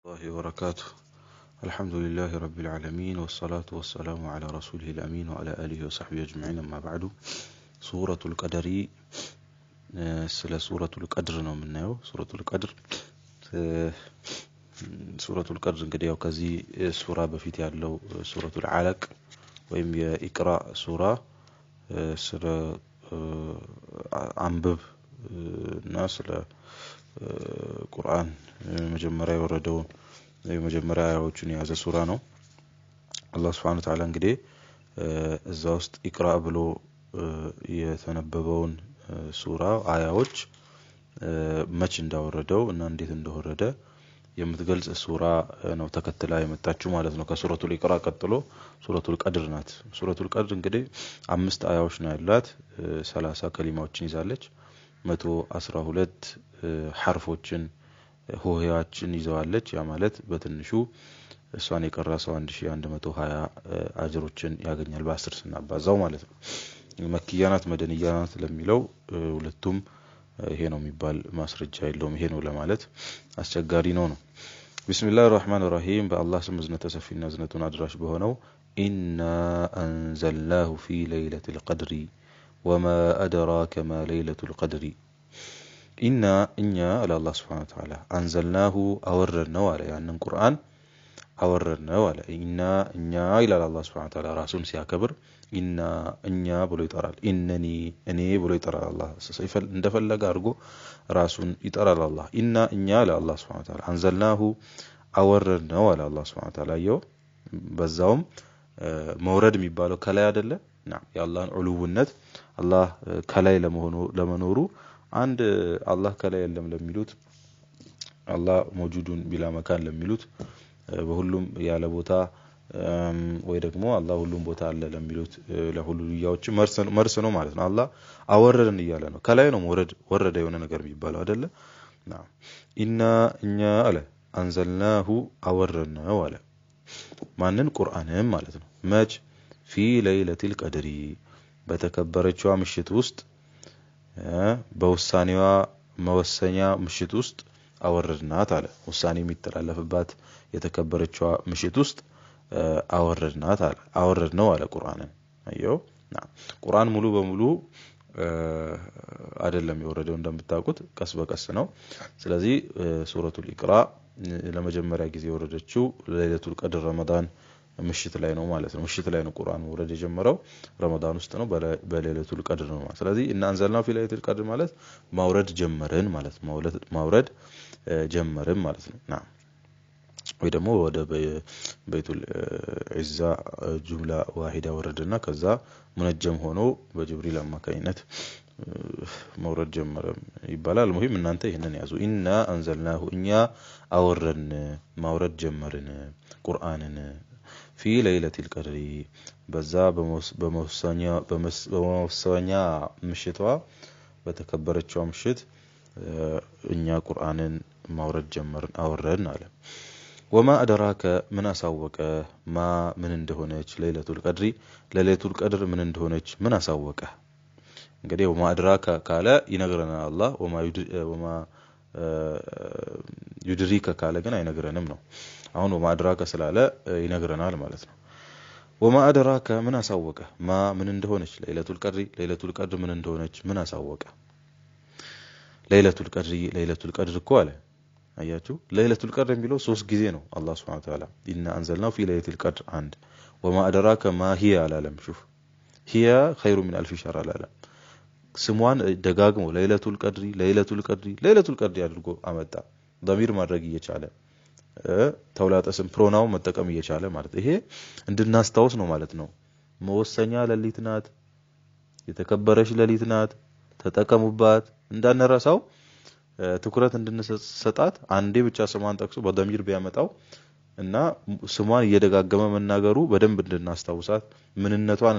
الله وبركاته. الحمد لله رب العالمين والصلاة والسلام على رسوله الأمين وعلى آله وصحبه أجمعين. أما بعد سورة القدر سورة القدر منه سورة القدر سورة القدر እንግዲህ ያው ከዚህ ሱራ በፊት ያለው ሱረቱል አለቅ ወይም የኢቅራ ሱራ ስለ አንብብ እና ስለ ቁርአን መጀመሪያ የወረደው የመጀመሪያ አያዎችን የያዘ ሱራ ነው። አላህ Subhanahu Wa Ta'ala እንግዲህ እዛ ውስጥ ኢቅራ ብሎ የተነበበውን ሱራ አያዎች መች እንዳወረደው እና እንዴት እንደወረደ የምትገልጽ ሱራ ነው ተከትላ የመጣችው ማለት ነው። ከሱረቱል ኢቅራ ቀጥሎ ሱረቱል ቀድር ናት። ሱረቱል ቀድር እንግዲህ 5 አያዎች ነው ያላት፣ 30 ከሊማዎችን ይዛለች፣ 112 ሐርፎችን ሆሄያችን ይዘዋለች። ያ ማለት በትንሹ እሷን የቀራ ሰው 1120 አጅሮችን ያገኛል በ10 ስናባዛው ማለት ነው። መክያ ናት መደንያ ናት ለሚለው ሁለቱም ይሄ ነው የሚባል ማስረጃ የለውም። ይሄ ነው ለማለት አስቸጋሪ ነው። ቢስሚላሂር ረህማኒር ረሂም በአላህ ስም ዝነተ ሰፊና ዝነቱን አድራሽ በሆነው ኢና አንዘልናሁ ፊ ለይለቲል ቀድሪ ወማ አድራከ ማ ለይለቱል ቀድሪ ኢና እኛ አለ አላህ Subhanahu Wa Ta'ala አንዘልናሁ አወረድነው አለ ያንን ቁርአን አወረድነው አለ። ኢና እኛ ይላል አላህ Subhanahu Wa Ta'ala ራሱን ሲያከብር ኢና እኛ ብሎ ይጠራል። ኢነኒ እኔ ብሎ ይጠራል። አላህ እንደፈለገ አድርጎ ራሱን ይጠራል። አላህ ኢና እኛ አለ አላህ Subhanahu Wa Ta'ala አንዘልናሁ አወረድነው አለ አላህ Subhanahu Wa Ta'ala ያው በዛውም መውረድ የሚባለው ከላይ አይደለ የአላህን ዑሉውነት አላህ ከላይ ለመኖሩ አንድ አላህ ከላይ የለም ለሚሉት አላህ መውጁዱን ቢላ መካን ለሚሉት በሁሉም ያለ ቦታ ወይ ደግሞ አላህ ሁሉም ቦታ አለ ለሚሉት ለሁሉያዎች መርስ ነው ማለት ነው። አላህ አወረደን እያለ ነው። ከላይ ነው ወረደ የሆነ ነገር የሚባለው አይደለ? ኢና እኛ አለ አንዘልናሁ አወረድነው አለ ማንን ቁርአንን ማለት ነው። መች ፊ ለይለቲል ቀድሪ በተከበረችው ምሽት ውስጥ በውሳኔዋ መወሰኛ ምሽት ውስጥ አወረድናት አለ። ውሳኔ የሚተላለፍባት የተከበረችው ምሽት ውስጥ አወረድናት አለ አወረድነው አለ ቁርአንን። አየው ቁርአን ሙሉ በሙሉ አይደለም የወረደው እንደምታውቁት ቀስ በቀስ ነው። ስለዚህ ሱረቱል ኢቅራ ለመጀመሪያ ጊዜ የወረደችው ለይለቱል ቀድር ረመዳን ምሽት ላይ ነው ማለት ነው። ምሽት ላይ ነው ቁርአን ወረደ የጀመረው ረመዳን ውስጥ ነው በለይለቱል ቀድር ነው ማለት። ስለዚህ እና አንዘልናሁ ፊ ለይለቱል ቀድር ማለት ማውረድ ጀመርን ማለት ማውረድ ጀመርን ማለት ነው። ወይ ደግሞ ወደ በይቱል ዒዛ ጁምላ ዋሂዳ ወረደና ከዛ ሙነጀም ሆኖ በጅብሪል አማካኝነት መውረድ ጀመረ ይባላል። ሙሂም እናንተ ይሄንን ያዙ። ኢና አንዘልናሁ እኛ አወረድን ማውረድ ጀመርን ቁርአንን ፊ ለይለቲል ቀድሪ በዛ በመወሰኛ ምሽቷ በተከበረችው ምሽት እኛ ቁርአንን ማውረድ ጀመርን አወረድን አለ። ወማ አድራከ ምን አሳወቀ ማ ምን እንደሆነች ለይለቱል ቀድሪ ለይለቱል ቀድር ምን እንደሆነች ምን አሳወቀ። እንግዲህ ወማ አድራከ ካለ ይነግረናል አላህ። ወማ ዩድሪከ ካለ ግን አይነግረንም ነው። አሁን ወማ አድራከ ስላለ ይነግረናል ማለት ነው። ወማ አድራከ ምን አሳወቀ ማ ምን እንደሆነች ለይለቱል ቀድር ምን እንደሆነች ምን አሳወቀ። ለይለቱል ቀድር እኮ አለ አያችሁ ለይለቱል ቀድር የሚለው 3 ጊዜ ነው አላህ Subhanahu Wa Ta'ala ኢና አንዘልናሁ ፊ ለይለቲል ቀድር አንድ ወማ አድራከ ማ ሂያ አላለም። ሹፍ ሂያ ኸይሩ ሚን አልፍ ሸህር አላለም። ስሟን ደጋግሞ ለይለቱል ቀድሪ አድርጎ አመጣ። ضمير ማድረግ እየቻለ ተውላጠ ስም ፕሮናውን መጠቀም እየቻለ ማለት ይሄ እንድናስታውስ ነው ማለት ነው። መወሰኛ ሌሊት ናት፣ የተከበረች ሌሊት ናት፣ ተጠቀሙባት እንዳንረሳው ትኩረት እንድንሰጣት አንዴ ብቻ ስሟን ጠቅሶ በضمير ቢያመጣው እና ስሟን እየደጋገመ መናገሩ በደንብ እንድናስታውሳት ምንነቷን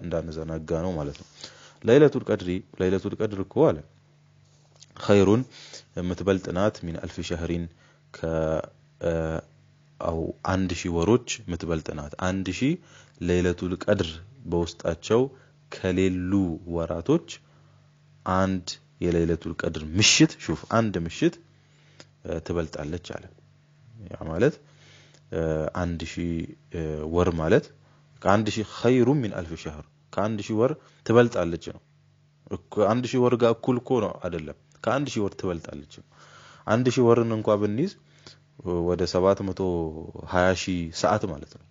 እንዳንዘነጋ ነው ማለት ነው። ለይለቱል ቀድር እኮ አለ ኸይሩን የምትበልጥ ናት ሚን አልፍ ሸህሪን አው 1000 ወሮች የምትበልጥ ናት። 1000 ለይለቱል ቀድር በውስጣቸው ከሌሉ ወራቶች አንድ የለይለቱል ቀድር ምሽት ሹፍ አንድ ምሽት ትበልጣለች አለ። ያ ማለት 1000 ወር ማለት ከ1000 خير من 1000 شهر ከ1000 ወር ትበልጣለች ነው 1000 ወር ጋር እኩል እኮ ነው አይደለም ከ1000 ወር ትበልጣለች 1000 ወርን እንኳን ብንይዝ ወደ 720,000 ሰዓት ማለት ነው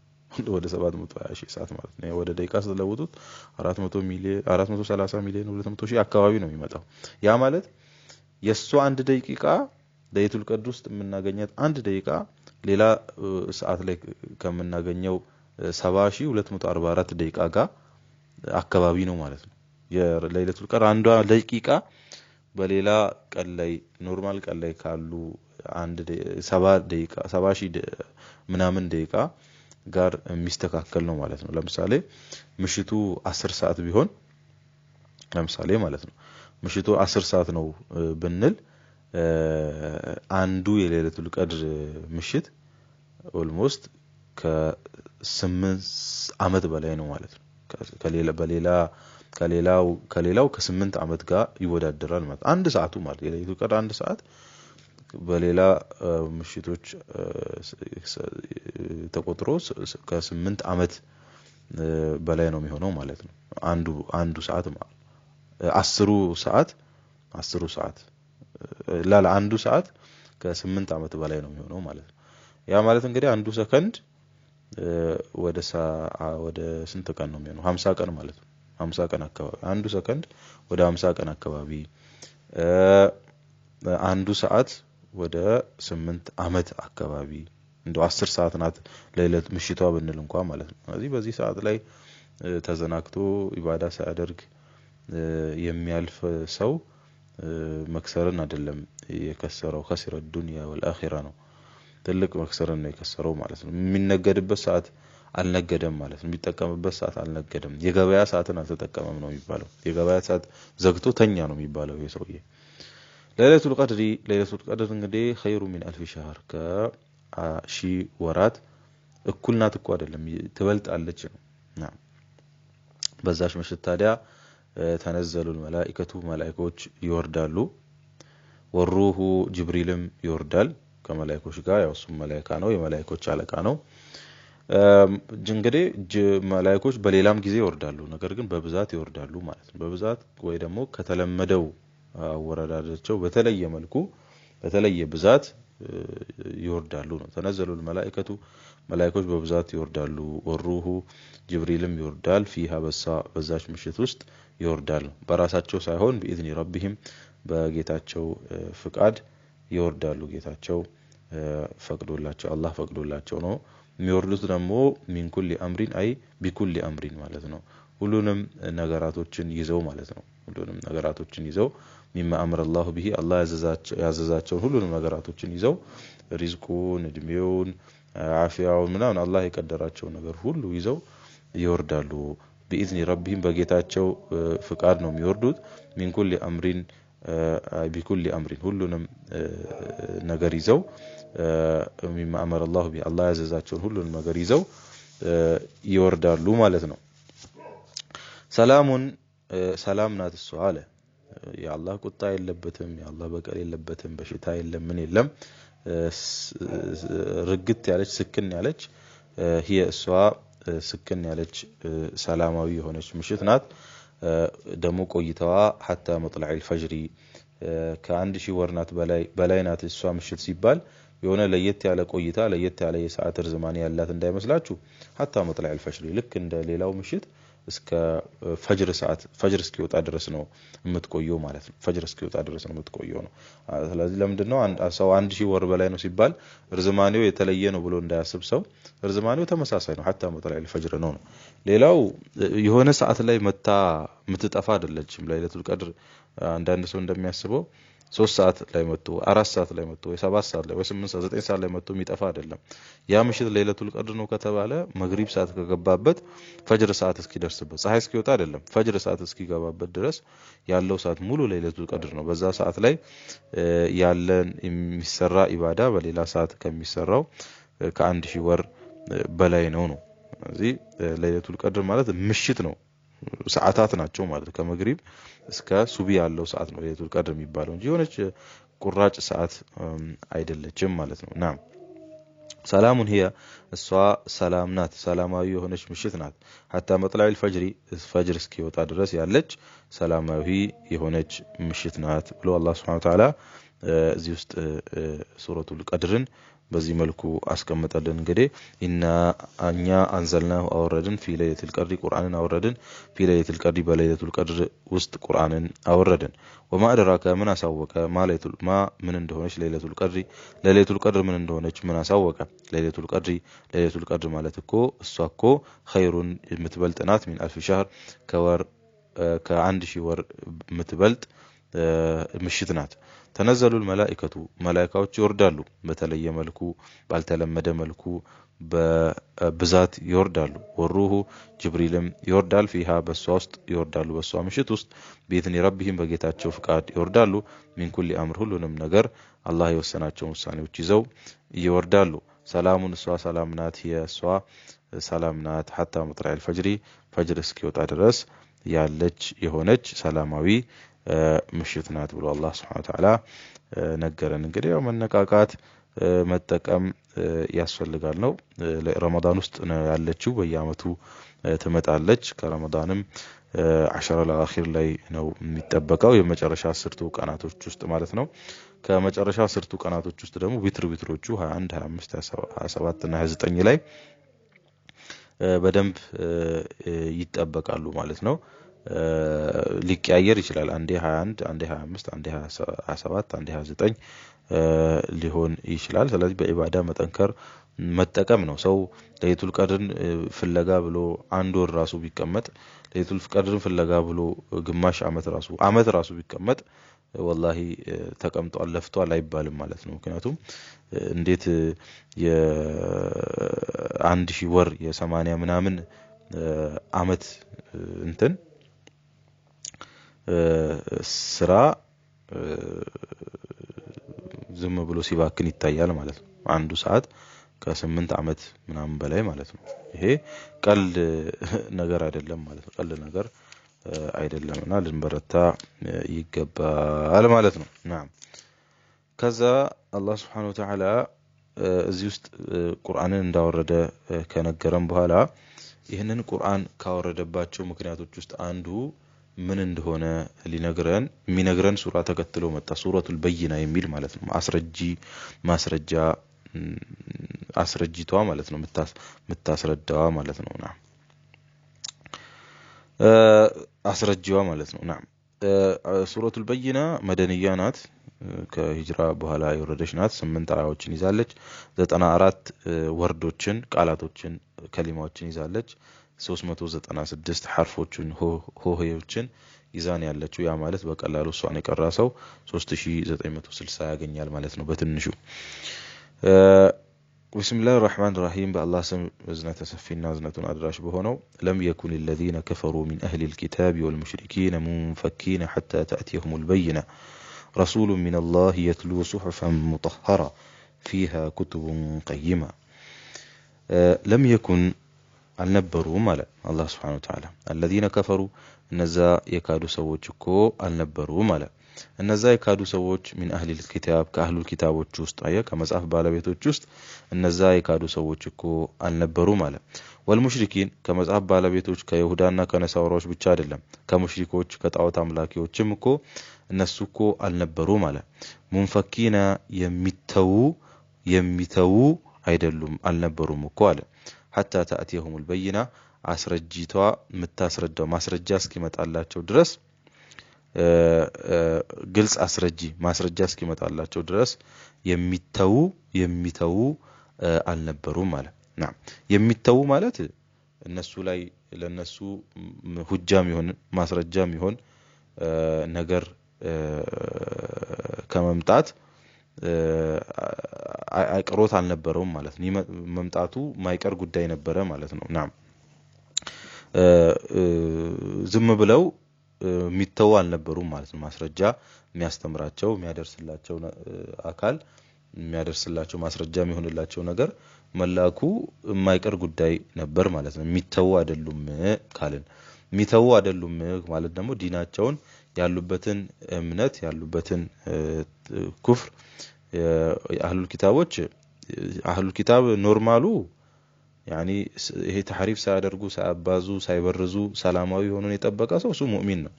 ወደ 720,000 ሰዓት ማለት ነው ወደ ደቂቃ ስለለውጡት 400 ሚሊዮን 430 ሚሊዮን 200 ሺህ አካባቢ ነው የሚመጣው ያ ማለት የሷ 1 ደቂቃ ለይቱል ቀድር ውስጥ የምናገኛት 1 ደቂቃ ሌላ ሰዓት ላይ ከምናገኘው 70,244 ደቂቃ ጋር አካባቢ ነው ማለት ነው የለይለቱል ቀድር አንዷ ደቂቃ በሌላ ቀን ላይ ኖርማል ቀን ላይ ካሉ 7 ደቂቃ 70,000 ምናምን ደቂቃ ጋር የሚስተካከል ነው ማለት ነው ለምሳሌ ምሽቱ 10 ሰዓት ቢሆን ለምሳሌ ማለት ነው ምሽቱ 10 ሰዓት ነው ብንል አንዱ የለይለቱል ቀድር ምሽት ኦልሞስት ከ8 አመት በላይ ነው ማለት ነው ከሌላው ከ8 አመት ጋር ይወዳደራል ማለት አንድ ሰዓቱ ማለት የለይለቱል ቀድር አንድ ሰዓት በሌላ ምሽቶች ተቆጥሮ ከ8 አመት በላይ ነው የሚሆነው ማለት ነው አንዱ ሰዓት ማለት 10 ሰዓት አንዱ ሰዓት ከ8 አመት በላይ ነው የሚሆነው ማለት ነው ያ ማለት እንግዲህ አንዱ ሰከንድ ወደ ስንት ቀን ነው የሚሆነው 50 ቀን ማለት ነው 50 ቀን አካባቢ አንዱ ሰከንድ ወደ 50 ቀን አካባቢ አንዱ ሰዓት ወደ 8 አመት አካባቢ እንደው 10 ሰዓት ናት ለይለት ምሽቷ ብንል እንኳን ማለት ነው ስለዚህ በዚህ ሰዓት ላይ ተዘናክቶ ኢባዳ ሳያደርግ የሚያልፍ ሰው መክሰርን አይደለም የከሰረው ከስረ ዱንያ ወልአኺራ ነው ትልቅ መክሰርን ነው የከሰረው ማለት ነው የሚነገድበት ሰዓት አልነገደም ማለት ነው የሚጠቀምበት ሰዓት አልነገደም የገበያ ሰዓትን አልተጠቀመም ነው የሚባለው የገበያ ሰዓት ዘግቶ ተኛ ነው የሚባለው ይሄ ሰውዬ ለይለቱል ቀድር እንግዲህ خير من 1000 شهر ከሺ ወራት እኩል ናት እኮ አይደለም ትበልጣለች ነው نعم በዛሽ ምሽት ታዲያ ተነዘሉ መላእክቶች ይወርዳሉ ወሩሁ ጅብሪልም ይወርዳል ከመላእክቶች ጋር ያው እሱ መላእክት ነው የመላእክቶች አለቃ ነው እንግዲህ መላእክቶች በሌላም ጊዜ ይወርዳሉ ነገር ግን በብዛት ይወርዳሉ ማለት ነው በብዛት ወይ ደግሞ ከተለመደው አወራዳቸው በተለየ መልኩ በተለየ ብዛት ይወርዳሉ ነው ተነዘሉ መላእክቶች በብዛት ይወርዳሉ ወሩሁ ጅብሪልም ይወርዳል ፊሃ በዛች ምሽት ውስጥ ይወርዳሉ በራሳቸው ሳይሆን በኢዝኒ ረቢሂም በጌታቸው ፍቃድ ይወርዳሉ ጌታቸው ፈቅዶላቸው አላህ ፈቅዶላቸው ነው የሚወርዱት ደግሞ ሚን ኩሊ አምሪን አይ ቢኩሊ አምሪን ማለት ነው ሁሉንም ነገራቶችን ይዘው ማለት ነው ሁሉንም ነገራቶችን ይዘው ሚማ አምረ አላህ ቢሂ አላህ ያዘዛቸው ሁሉንም ነገራቶችን ይዘው ሪዝቁን እድሜውን አፊያውን ምናምን አላህ የቀደራቸው ነገር ሁሉ ይዘው ይወርዳሉ بإذن ربهم በጌታቸው ፍቃድ ነው የሚወርዱት ሚን ኩሊ አምሪን ቢኩሊ አምሪን ሁሉንም ነገር ይዘው ሚማ አመረ አላህ ቢ አላህ ያዘዛቸውን ሁሉንም ነገር ይዘው ይወርዳሉ ማለት ነው ሰላም ናት እሱ አለ የአላህ ቁጣ የለበትም የአላህ በቀል የለበትም በሽታ የለም ምን የለም ርግት ያለች ስክን ያለች هي እሷ ስክን ያለች ሰላማዊ የሆነች ምሽት ናት ደሞ ቆይታዋ حتى مطلع الفجر ከ1000 ወር ናት በላይ ናት እሷ ምሽት ሲባል የሆነ ለየት ያለ ቆይታ ለየት ያለ የሰዓት ርዝማኔ ያላት እንዳይመስላችሁ حتى مطلع الفجر ልክ እንደ ሌላው ምሽት እስከ ፈጅር ሰዓት ፈጅር እስኪወጣ ድረስ ነው የምትቆየው ማለት ነው ፈጅር እስኪወጣ ድረስ ነው የምትቆየው ነው ስለዚህ ለምንድነው ሰው 1000 ወር በላይ ነው ሲባል ርዝማኔው የተለየ ነው ብሎ እንዳያስብ ሰው ርዝማኔው ተመሳሳይ ነው حتى مطلع الفجر ነው ሌላው የሆነ ሰዓት ላይ መታ ምትጠፋ አይደለችም ለይለቱል ቀድር አንዳንድ ሰው እንደሚያስበው 3 ሰዓት ላይ መጥቶ 4 ሰዓት ላይ መጥቶ ወይ 7 ሰዓት ላይ ወይ 8 ሰዓት 9 ሰዓት ላይ መጥቶ የሚጠፋ አይደለም ያ ምሽት ለይለቱል ቀድር ነው ከተባለ መግሪብ ሰዓት ከገባበት ፈጅር ሰዓት እስኪደርስበት ፀሐይ እስኪወጣ አይደለም ፈጅር ሰዓት እስኪገባበት ድረስ ያለው ሰዓት ሙሉ ለይለቱል ቀድር ነው በዛ ሰዓት ላይ ያለን የሚሰራ ኢባዳ በሌላ ሰዓት ከሚሰራው ከ1000 ወር በላይ ነው ስለዚህ ለይለቱል ቀድር ማለት ምሽት ነው ሰዓታት ናቸው ማለት ከመግሪብ እስከ ሱቢ ያለው ሰዓት ነው ለይለቱል ቀድር የሚባለው እንጂ የሆነች ቁራጭ ሰዓት አይደለችም ማለት ነው ናም ሰላሙን هي እሷ ሰላም ናት ሰላማዊ የሆነች ምሽት ናት حتى مطلع الفجر ፈጅር እስኪወጣ ድረስ ያለች ሰላማዊ የሆነች ምሽት ናት ብሎ አላህ Subhanahu Wa Ta'ala እዚህ ውስጥ ሱረቱል ቀድርን በዚህ መልኩ አስቀምጠልን እንግዲህ ኢና አኛ አንዘልናሁ አወረድን في ليلة القدر ቁርአንን አወረድን في ليلة القدر በለይለቱል ቀድር ውስጥ ቁርአንን አወረድን وما أدراك ምን አሳወቀ ማ ምን እንደሆነች ለይለቱል ቀድር ለይለቱል ቀድር ምን እንደሆነች ምን አሳወቀ ለይለቱል ቀድር ማለት እኮ እሷ እኮ ኸይሩን የምትበልጥ ናት ሚን አልፍ ሸህር ከወር ከአንድ ሺህ ወር የምትበልጥ ምሽት ናት ተነዘሉል መላእክቱ መላእክቶች ይወርዳሉ በተለየ መልኩ ባልተለመደ መልኩ በብዛት ይወርዳሉ ወሩሁ ጅብሪልም ይወርዳል ፊሃ በሷ ውስጥ ይወርዳሉ በሷ ምሽት ውስጥ በኢዝኒ ረቢሂም በጌታቸው ፍቃድ ይወርዳሉ ሚን ኩሊ አምር ሁሉንም ነገር አላህ የወሰናቸው ውሳኔዎች ይዘው ይወርዳሉ ሰላሙን እሷ ሰላም ናት የሷ ሰላም ናት حتى مطلع الفجر ፈጅር እስኪወጣ ድረስ ያለች የሆነች ሰላማዊ ምሽት ናት ብሎ አላህ Subhanahu Wa Ta'ala ነገረን እንግዲህ ያው መነቃቃት መጠቀም ያስፈልጋል ነው ለረመዳን ውስጥ ያለችው በየአመቱ ትመጣለች ከረመዳንም 10 ለአኺር ላይ ነው የሚጠበቀው የመጨረሻ 10 ቀናቶች ውስጥ ማለት ነው ከመጨረሻ 10 ቀናቶች ውስጥ ደግሞ ዊትሮቹ 21 25 27 እና 29 ላይ በደንብ ይጠበቃሉ ማለት ነው ሊቀያየር ይችላል አንዴ 21 አንዴ 25 አንዴ 27 አንዴ 29 ሊሆን ይችላል ስለዚህ በኢባዳ መጠንከር መጠቀም ነው ሰው ለይቱል ቀድርን ፍለጋ ብሎ አንድ ወር ራሱ ቢቀመጥ ለይቱል ቀድርን ፍለጋ ብሎ ግማሽ አመት ራሱ ቢቀመጥ ወላሂ ተቀምጧል ለፍቷል አይባልም ማለት ነው ምክንያቱም እንዴት የአንድ ሺህ ወር የ80 ምናምን አመት እንትን ስራ ዝም ብሎ ሲባክን ይታያል ማለት ነው አንዱ ሰዓት ከ8 አመት ምናምን በላይ ማለት ነው ይሄ ቀልድ ነገር አይደለም ማለት ነው ቀልድ ነገር አይደለምና ልንበረታ ይገባል ማለት ነው ናም ከዛ አላህ Subhanahu Wa Ta'ala እዚህ ውስጥ ቁርአንን እንዳወረደ ከነገረን በኋላ ይሄንን ቁርአን ካወረደባቸው ምክንያቶች ውስጥ አንዱ ምን እንደሆነ የሚነግረን ሱራ ተከትሎ መጣ ሱረቱል በይና የሚል ማለት ነው ማስረጃ አስረጂቷ ማለት ነው ምታስረዳዋ ማለት ነውና አስረጂዋ ማለት ነው ናም ሱረቱል በይና መደንያ ናት ከሂጅራ በኋላ የወረደች ናት 8 አያዎችን ይዛለች 94 ወርዶችን ቃላቶችን ከሊማዎችን ይዛለች 396 ሐርፎችን ሆሄዎችን ይዛን ያለችው ያ ማለት በቀላሉ ሷን የቀራ ሰው 3960 ያገኛል ማለት ነው በትንሹ بسم الله الرحمن الرحيم بالله سم اذنه تسفينا اذنه ادراش بهونو لم يكن الذين كفروا من اهل الكتاب والمشركين منفكين حتى تاتيهم البينه رسول من الله يتلو صحفا مطهره فيها كتب قيمه لم يكن አልነበሩም አለ አላህ Subhanahu Wa Ta'ala الذين كفروا እነዛ የካዱ ሰዎች እኮ አልነበሩም አለ እነዛ የካዱ ሰዎች من اهل الكتاب ከአህሉ ኪታቦች ውስጥ ከመጽሐፍ ባለቤቶች ውስጥ እነዛ የካዱ ሰዎች እኮ አልነበሩም አለ والمشركين ከመጽሐፍ ባለቤቶች ከይሁዳና ከነሳውራዎች ብቻ አይደለም ከሙሽሪኮች ከጣዖት አምላኪዎችም እኮ እነሱ እኮ አልነበሩም አለ ሙንፈኪና የሚተው አይደሉም አልነበሩም እኮ አለ حتى تأتيهم البينة አስረጂቷ ምታስረዳው ማስረጃ እስኪመጣላቸው ድረስ ግልጽ ማስረጃ እስኪመጣላቸው ድረስ የሚተው አልነበሩም ማለት ናም የሚተው ማለት እነሱ ላይ ለነሱ ሁጃም ይሆን ማስረጃም ይሆን ነገር ከመምጣት አይቀሮት አልነበረውም ማለት ነው መምጣቱ ማይቀር ጉዳይ ነበረ ማለት ነው ናም ዝም ብለው ሚተው አልነበሩም ማለት ነው ማስረጃ የሚያስተምራቸው የሚያደርስላቸው አካል የሚያደርስላቸው ማስረጃ የሚሆንላቸው ነገር መላኩ የማይቀር ጉዳይ ነበር ማለት ነው ሚተው አይደሉም ካልን ሚተው አይደሉም ማለት ደግሞ ዲናቸውን ያሉበትን እምነት ያሉበትን ኩፍር የአህሉል ኪታቦች አህሉ ኪታብ ኖርማሉ ያኒ ይሄ ተሕሪፍ ሳያደርጉ ሳያባዙ ሳይበርዙ ሰላማዊ ሆኖን የጠበቀ ሰው እሱ ሙእሚን ነው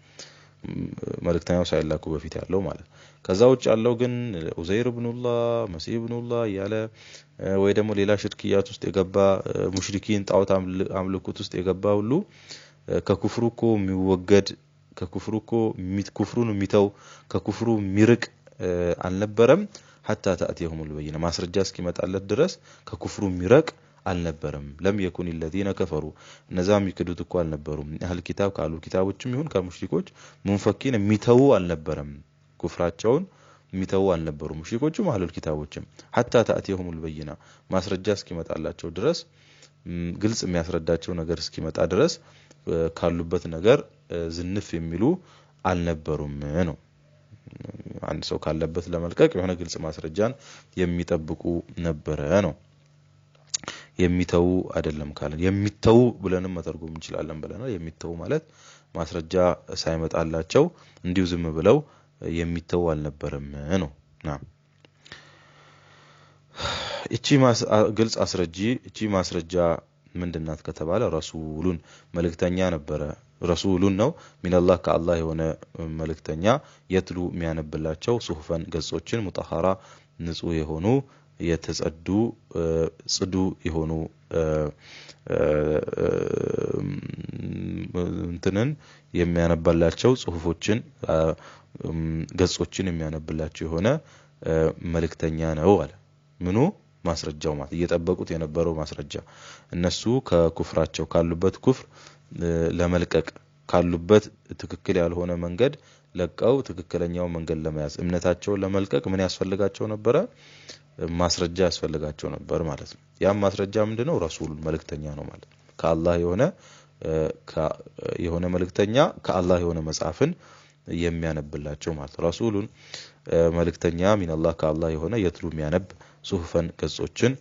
መልእክተኛው ሳይላኩ በፊት ያለው ማለት ከዛ ውጭ ያለው ግን ኡዘይር ኢብኑላህ መሲህ ኢብኑላህ ያለ ወይ ደግሞ ሌላ ሽርክያት ውስጥ የገባ ሙሽሪኪን ጣዖት አምልኮት ውስጥ የገባ ሁሉ ከኩፍሩ እኮ የሚወገድ ከኩፍሩ እኮ ኩፍሩን የሚተው ከኩፍሩ የሚርቅ አልነበረም حتى تأتيهم البينة ማስረጃ እስኪመጣለት ድረስ ከኩፍሩ የሚርቅ አልነበረም ለም يكن الذين كفروا እነዛም ይክዱት እኮ አልነበሩም አህል ኪታብ ካሉ ኪታቦችም ይሁን ከሙሽሪኮች ሙንፈኪን የሚተው አልነበረም ኩፍራቸውን የሚተው አልነበሩም ሙሽሪኮችም አህል ኪታቦችም حتى تأتيهم البينة ማስረጃ እስኪመጣላቸው ድረስ ግልጽ የሚያስረዳቸው ነገር እስኪመጣ ድረስ ካሉበት ነገር ዝንፍ የሚሉ አልነበሩም ነው አንድ ሰው ካለበት ለመልቀቅ የሆነ ግልጽ ማስረጃን የሚጠብቁ ነበረ ነው የሚተው አይደለም ካለን የሚተው ብለንም መተርጎም እንችላለን ብለናል የሚተው ማለት ማስረጃ ሳይመጣላቸው እንዲሁ ዝም ብለው የሚተው አልነበረም ነው እቺ ግልጽ አስረጂ እቺ ማስረጃ ምንድናት ከተባለ ረሱሉን መልእክተኛ ነበረ ረሱሉን ነው ሚነላህ ከአላህ የሆነ መልእክተኛ የትሉ የሚያነብላቸው ሱሁፈን ገጾችን ሙጠሃራ ንጹህ የሆኑ የተጸዱ ጽዱ የሆኑ እንትንን የሚያነብላቸው ጽሁፎችን ገጾችን የሚያነብላቸው የሆነ መልእክተኛ ነው አለ ምኑ ማስረጃው ማለት እየጠበቁት የነበረው ማስረጃ እነሱ ከኩፍራቸው ካሉበት ኩፍር ለመልቀቅ ካሉበት ትክክል ያልሆነ መንገድ ለቀው ትክክለኛው መንገድ ለመያዝ እምነታቸውን ለመልቀቅ ምን ያስፈልጋቸው ነበር ማስረጃ ያስፈልጋቸው ነበር ማለት ነው ያም ማስረጃ ምንድነው ረሱሉን መልእክተኛ ነው ማለት ከአላህ የሆነ መልእክተኛ ከአላህ የሆነ መጽሐፍን የሚያነብላቸው ማለት ረሱሉን መልእክተኛ ሚነላህ ከአላህ የሆነ የትሉ የሚያነብ ሱሁፈን ገጾችን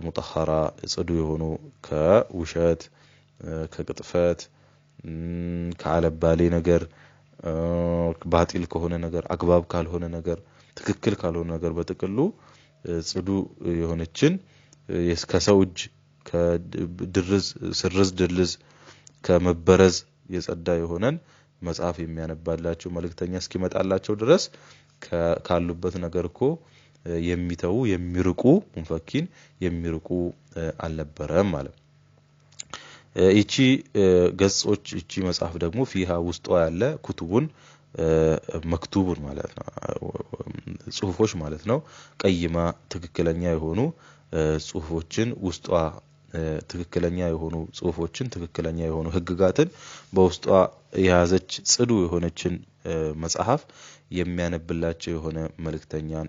ሙጠሃራ ጽዱ የሆኑ ከውሸት ከቅጥፈት ከአለባሌ ነገር ባጢል ከሆነ ነገር አግባብ ካልሆነ ነገር ትክክል ካልሆነ ነገር በጥቅሉ ጽዱ የሆነችን ከሰው እጅ ከድርዝ ስርዝ ድልዝ ከመበረዝ የጸዳ የሆነን መጽሐፍ የሚያነባላቸው መልእክተኛ እስኪመጣላቸው ድረስ ካሉበት ነገር እኮ የሚተው የሚርቁ ሙንፈኪን የሚርቁ አልነበረም ማለት እቺ ገጾች እቺ መጽሐፍ ደግሞ ፊሃ ውስጧ ያለ ኩቱቡን መክቱቡን ማለት ነው ጽሁፎች ማለት ነው ቀይማ ትክክለኛ የሆኑ ጽሁፎችን ውስጧ ትክክለኛ የሆኑ ጽሁፎችን ትክክለኛ የሆኑ ህግጋትን በውስጧ የያዘች ጽዱ የሆነችን መጽሐፍ የሚያነብላቸው የሆነ መልእክተኛን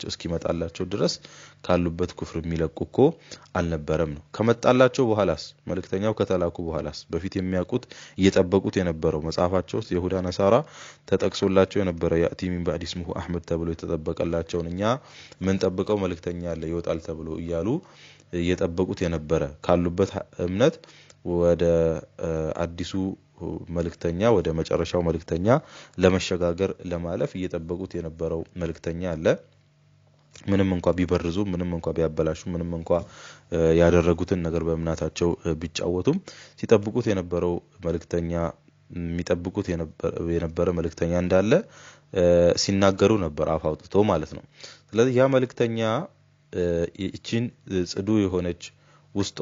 እስኪመጣላቸው ድረስ ካሉበት ኩፍር የሚለቁኮ አልነበረም ነው ከመጣላቸው በኋላስ መልእክተኛው ከተላኩ በኋላስ በፊት የሚያቁት እየጠበቁት የነበረው መጽሐፋቸው ውስጥ ይሁዳ ነሳራ ተጠቅሶላቸው የነበረ ያቲ ሚን ባዕድ እስሙሁ አህመድ ተብሎ የተጠበቀላቸውን እኛ ምን ጠብቀው መልእክተኛ ያለ ይወጣል ተብሎ እያሉ እየጠበቁት የነበረ ካሉበት እምነት ወደ አዲሱ መልእክተኛ ወደ መጨረሻው መልእክተኛ ለመሸጋገር ለማለፍ እየጠበቁት የነበረው መልእክተኛ አለ ምንም እንኳን ቢበርዙ ምንም እንኳን ቢያበላሹ ምንም እንኳን ያደረጉትን ነገር በእምናታቸው ቢጫወቱም ሲጠብቁት የነበረው መልእክተኛ የሚጠብቁት የነበረ መልእክተኛ እንዳለ ሲናገሩ ነበር አፍ አውጥቶ ማለት ነው ስለዚህ ያ መልእክተኛ እቺን ጽዱ የሆነች ውስጧ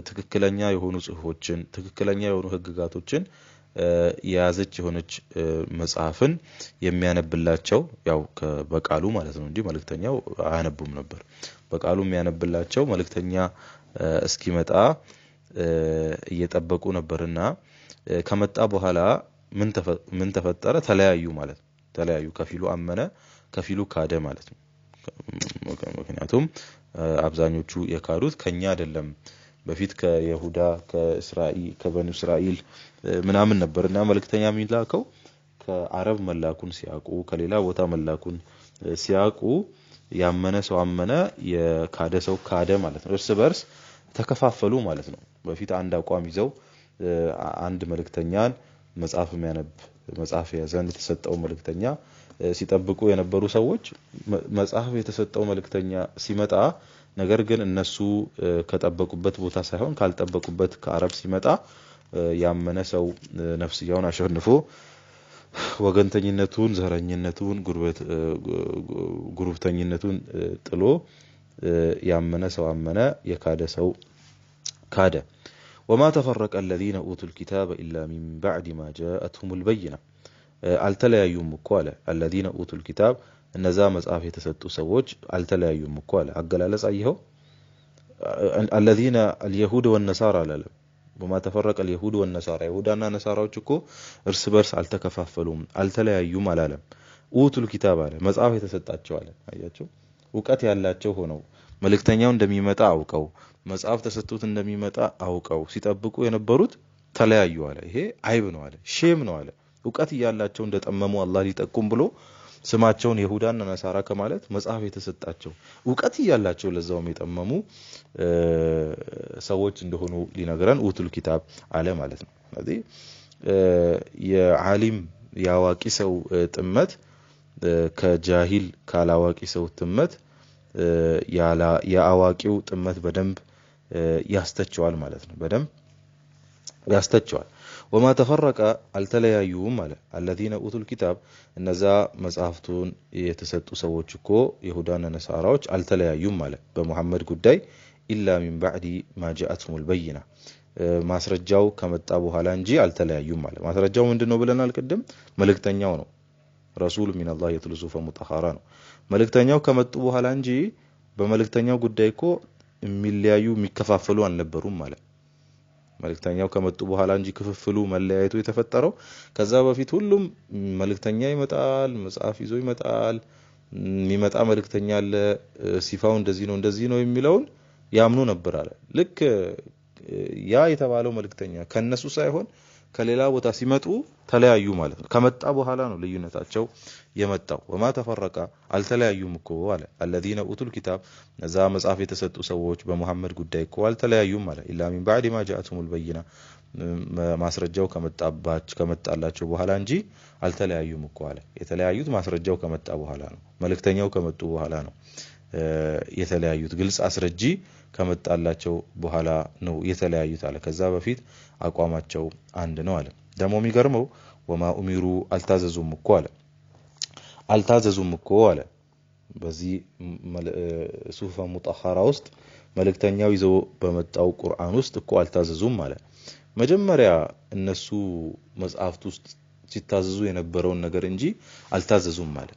ትክክለኛ የሆኑ ጽሁፎችን ትክክለኛ የሆኑ ህግጋቶችን የያዘች የሆነች መጽሐፍን የሚያነብላቸው ያው በቃሉ ማለት ነው እንጂ መልእክተኛው አያነቡም ነበር በቃሉ የሚያነብላቸው መልእክተኛ እስኪመጣ እየጠበቁ ነበርና ከመጣ በኋላ ምን ተፈጠረ ተለያዩ ማለት ተለያዩ ከፊሉ አመነ ከፊሉ ካደ ማለት ነው ምክንያቱም አብዛኞቹ የካዱት ከኛ አይደለም በፊት ከይሁዳ ከእስራኤል ከበኑ እስራኤል ምናምን ነበርና መልእክተኛ የሚላከው ከአረብ መላኩን ሲያቁ ከሌላ ቦታ መላኩን ሲያቁ ያመነ ሰው አመነ የካደ ሰው ካደ ማለት ነው እርስ በርስ ተከፋፈሉ ማለት ነው በፊት አንድ አቋም ይዘው አንድ መልእክተኛን መጽሐፍ የሚያነብ መጽሐፍ ያዘን የተሰጠው መልእክተኛ ሲጠብቁ የነበሩ ሰዎች መጽሐፍ የተሰጠው መልእክተኛ ሲመጣ ነገር ግን እነሱ ከጠበቁበት ቦታ ሳይሆን ካልጠበቁበት ከአረብ ሲመጣ ያመነ ሰው ነፍስያውን አሸንፎ ወገንተኝነቱን ዘረኝነቱን ጉርብተኝነቱን ጥሎ ያመነ ሰው አመነ የካደ ሰው ካደ وما تفرق الذين اوتوا الكتاب الا من بعد ما جاءتهم البينه አልተለያዩም እኮ አለ الذين اوتوا الكتاب እነዛ መጽሐፍ የተሰጡ ሰዎች አልተለያዩም እኮ አለ አገላለጽ አይሄው الذين اليهود والنصارى አላለም وما تفرق اليهود والنصارى ይሁዳና ነሳራዎች እኮ እርስ በርስ አልተከፋፈሉም አልተለያዩም አላለም اوتوا الكتاب አለ መጽሐፍ የተሰጣቸው አለ አያችሁ ዕውቀት ያላቸው ሆነው መልእክተኛው እንደሚመጣ አውቀው መጽሐፍ ተሰጥቶት እንደሚመጣ አውቀው ሲጠብቁ የነበሩት ተለያዩ አለ ይሄ አይብ ነው አለ ሼም ነው አለ ዕውቀት ያላቸው እንደጠመሙ አላህ ሊጠቁም ብሎ ስማቸውን ይሁዳና ነሳራ ከማለት መጽሐፍ የተሰጣቸው ዕውቀት ያላቸው ለዛውም የጠመሙ ሰዎች እንደሆኑ ሊነግረን ኡቱል ኪታብ አለ ማለት ነው ስለዚህ የዓሊም ያዋቂ ሰው ጥመት ከጃሂል ካላዋቂ ሰው ጥመት ያአዋቂው ጥመት በደንብ ያስተቸዋል ማለት ነው በደንብ ያስተቸዋል وما تفرق التليايوم على الذين اوتوا الكتاب እነዛ መጽሐፍቱን የተሰጡ ሰዎች እኮ ይሁዳና ነሳራዎች አልተለያዩም ማለት በመሐመድ ጉዳይ ኢላ ሚን ባዕዲ ማ ጃአትሁም البينه ማስረጃው ከመጣ በኋላ እንጂ አልተለያዩም ማለት ማስረጃው ምንድነው ብለናል ቀደም መልእክተኛው ነው ረሱል ሚን አላህ የትልሱፈ ሙጠኸራ ነው መልእክተኛው ከመጡ በኋላ እንጂ በመልእክተኛው ጉዳይ እኮ የሚለያዩ የሚከፋፈሉ አልነበሩም ማለት መልእክተኛው ከመጡ በኋላ እንጂ ክፍፍሉ መለያየቱ የተፈጠረው ከዛ በፊት ሁሉም መልእክተኛ ይመጣል መጽሐፍ ይዞ ይመጣል የሚመጣ መልእክተኛ አለ ሲፋው እንደዚህ ነው የሚለውን ያምኑ ነበር አለ ልክ ያ የተባለው መልእክተኛ ከነሱ ሳይሆን ከሌላ ቦታ ሲመጡ ተለያዩ ማለት ነው ከመጣ በኋላ ነው ልዩነታቸው የመጣው وما تفرق አልተለያዩም እኮ አለ الذين اوتوا الكتاب ነዛ መጽሐፍ የተሰጡ ሰዎች በመሐመድ ጉዳይ እኮ አልተለያዩም አለ ኢላ ሚን ባዕድ ማ ጃአትሁም البينه ማስረጃው ከመጣላቸው በኋላ እንጂ አልተለያዩም እኮ አለ የተለያዩት ማስረጃው ከመጣ በኋላ ነው መልእክተኛው ከመጡ በኋላ ነው የተለያዩት ግልጽ አስረጂ ከመጣላቸው በኋላ ነው የተለያዩት አለ ከዛ በፊት አቋማቸው አንድ ነው አለ ደሞ የሚገርመው وما امروا አልታዘዙም እኮ አለ በዚህ ሱፋ ሙጠኸራ ውስጥ መልእክተኛው ይዘው በመጣው ቁርአን ውስጥ እኮ አልታዘዙም አለ መጀመሪያ እነሱ መጽሐፍት ውስጥ ሲታዘዙ የነበረውን ነገር እንጂ አልታዘዙም አለ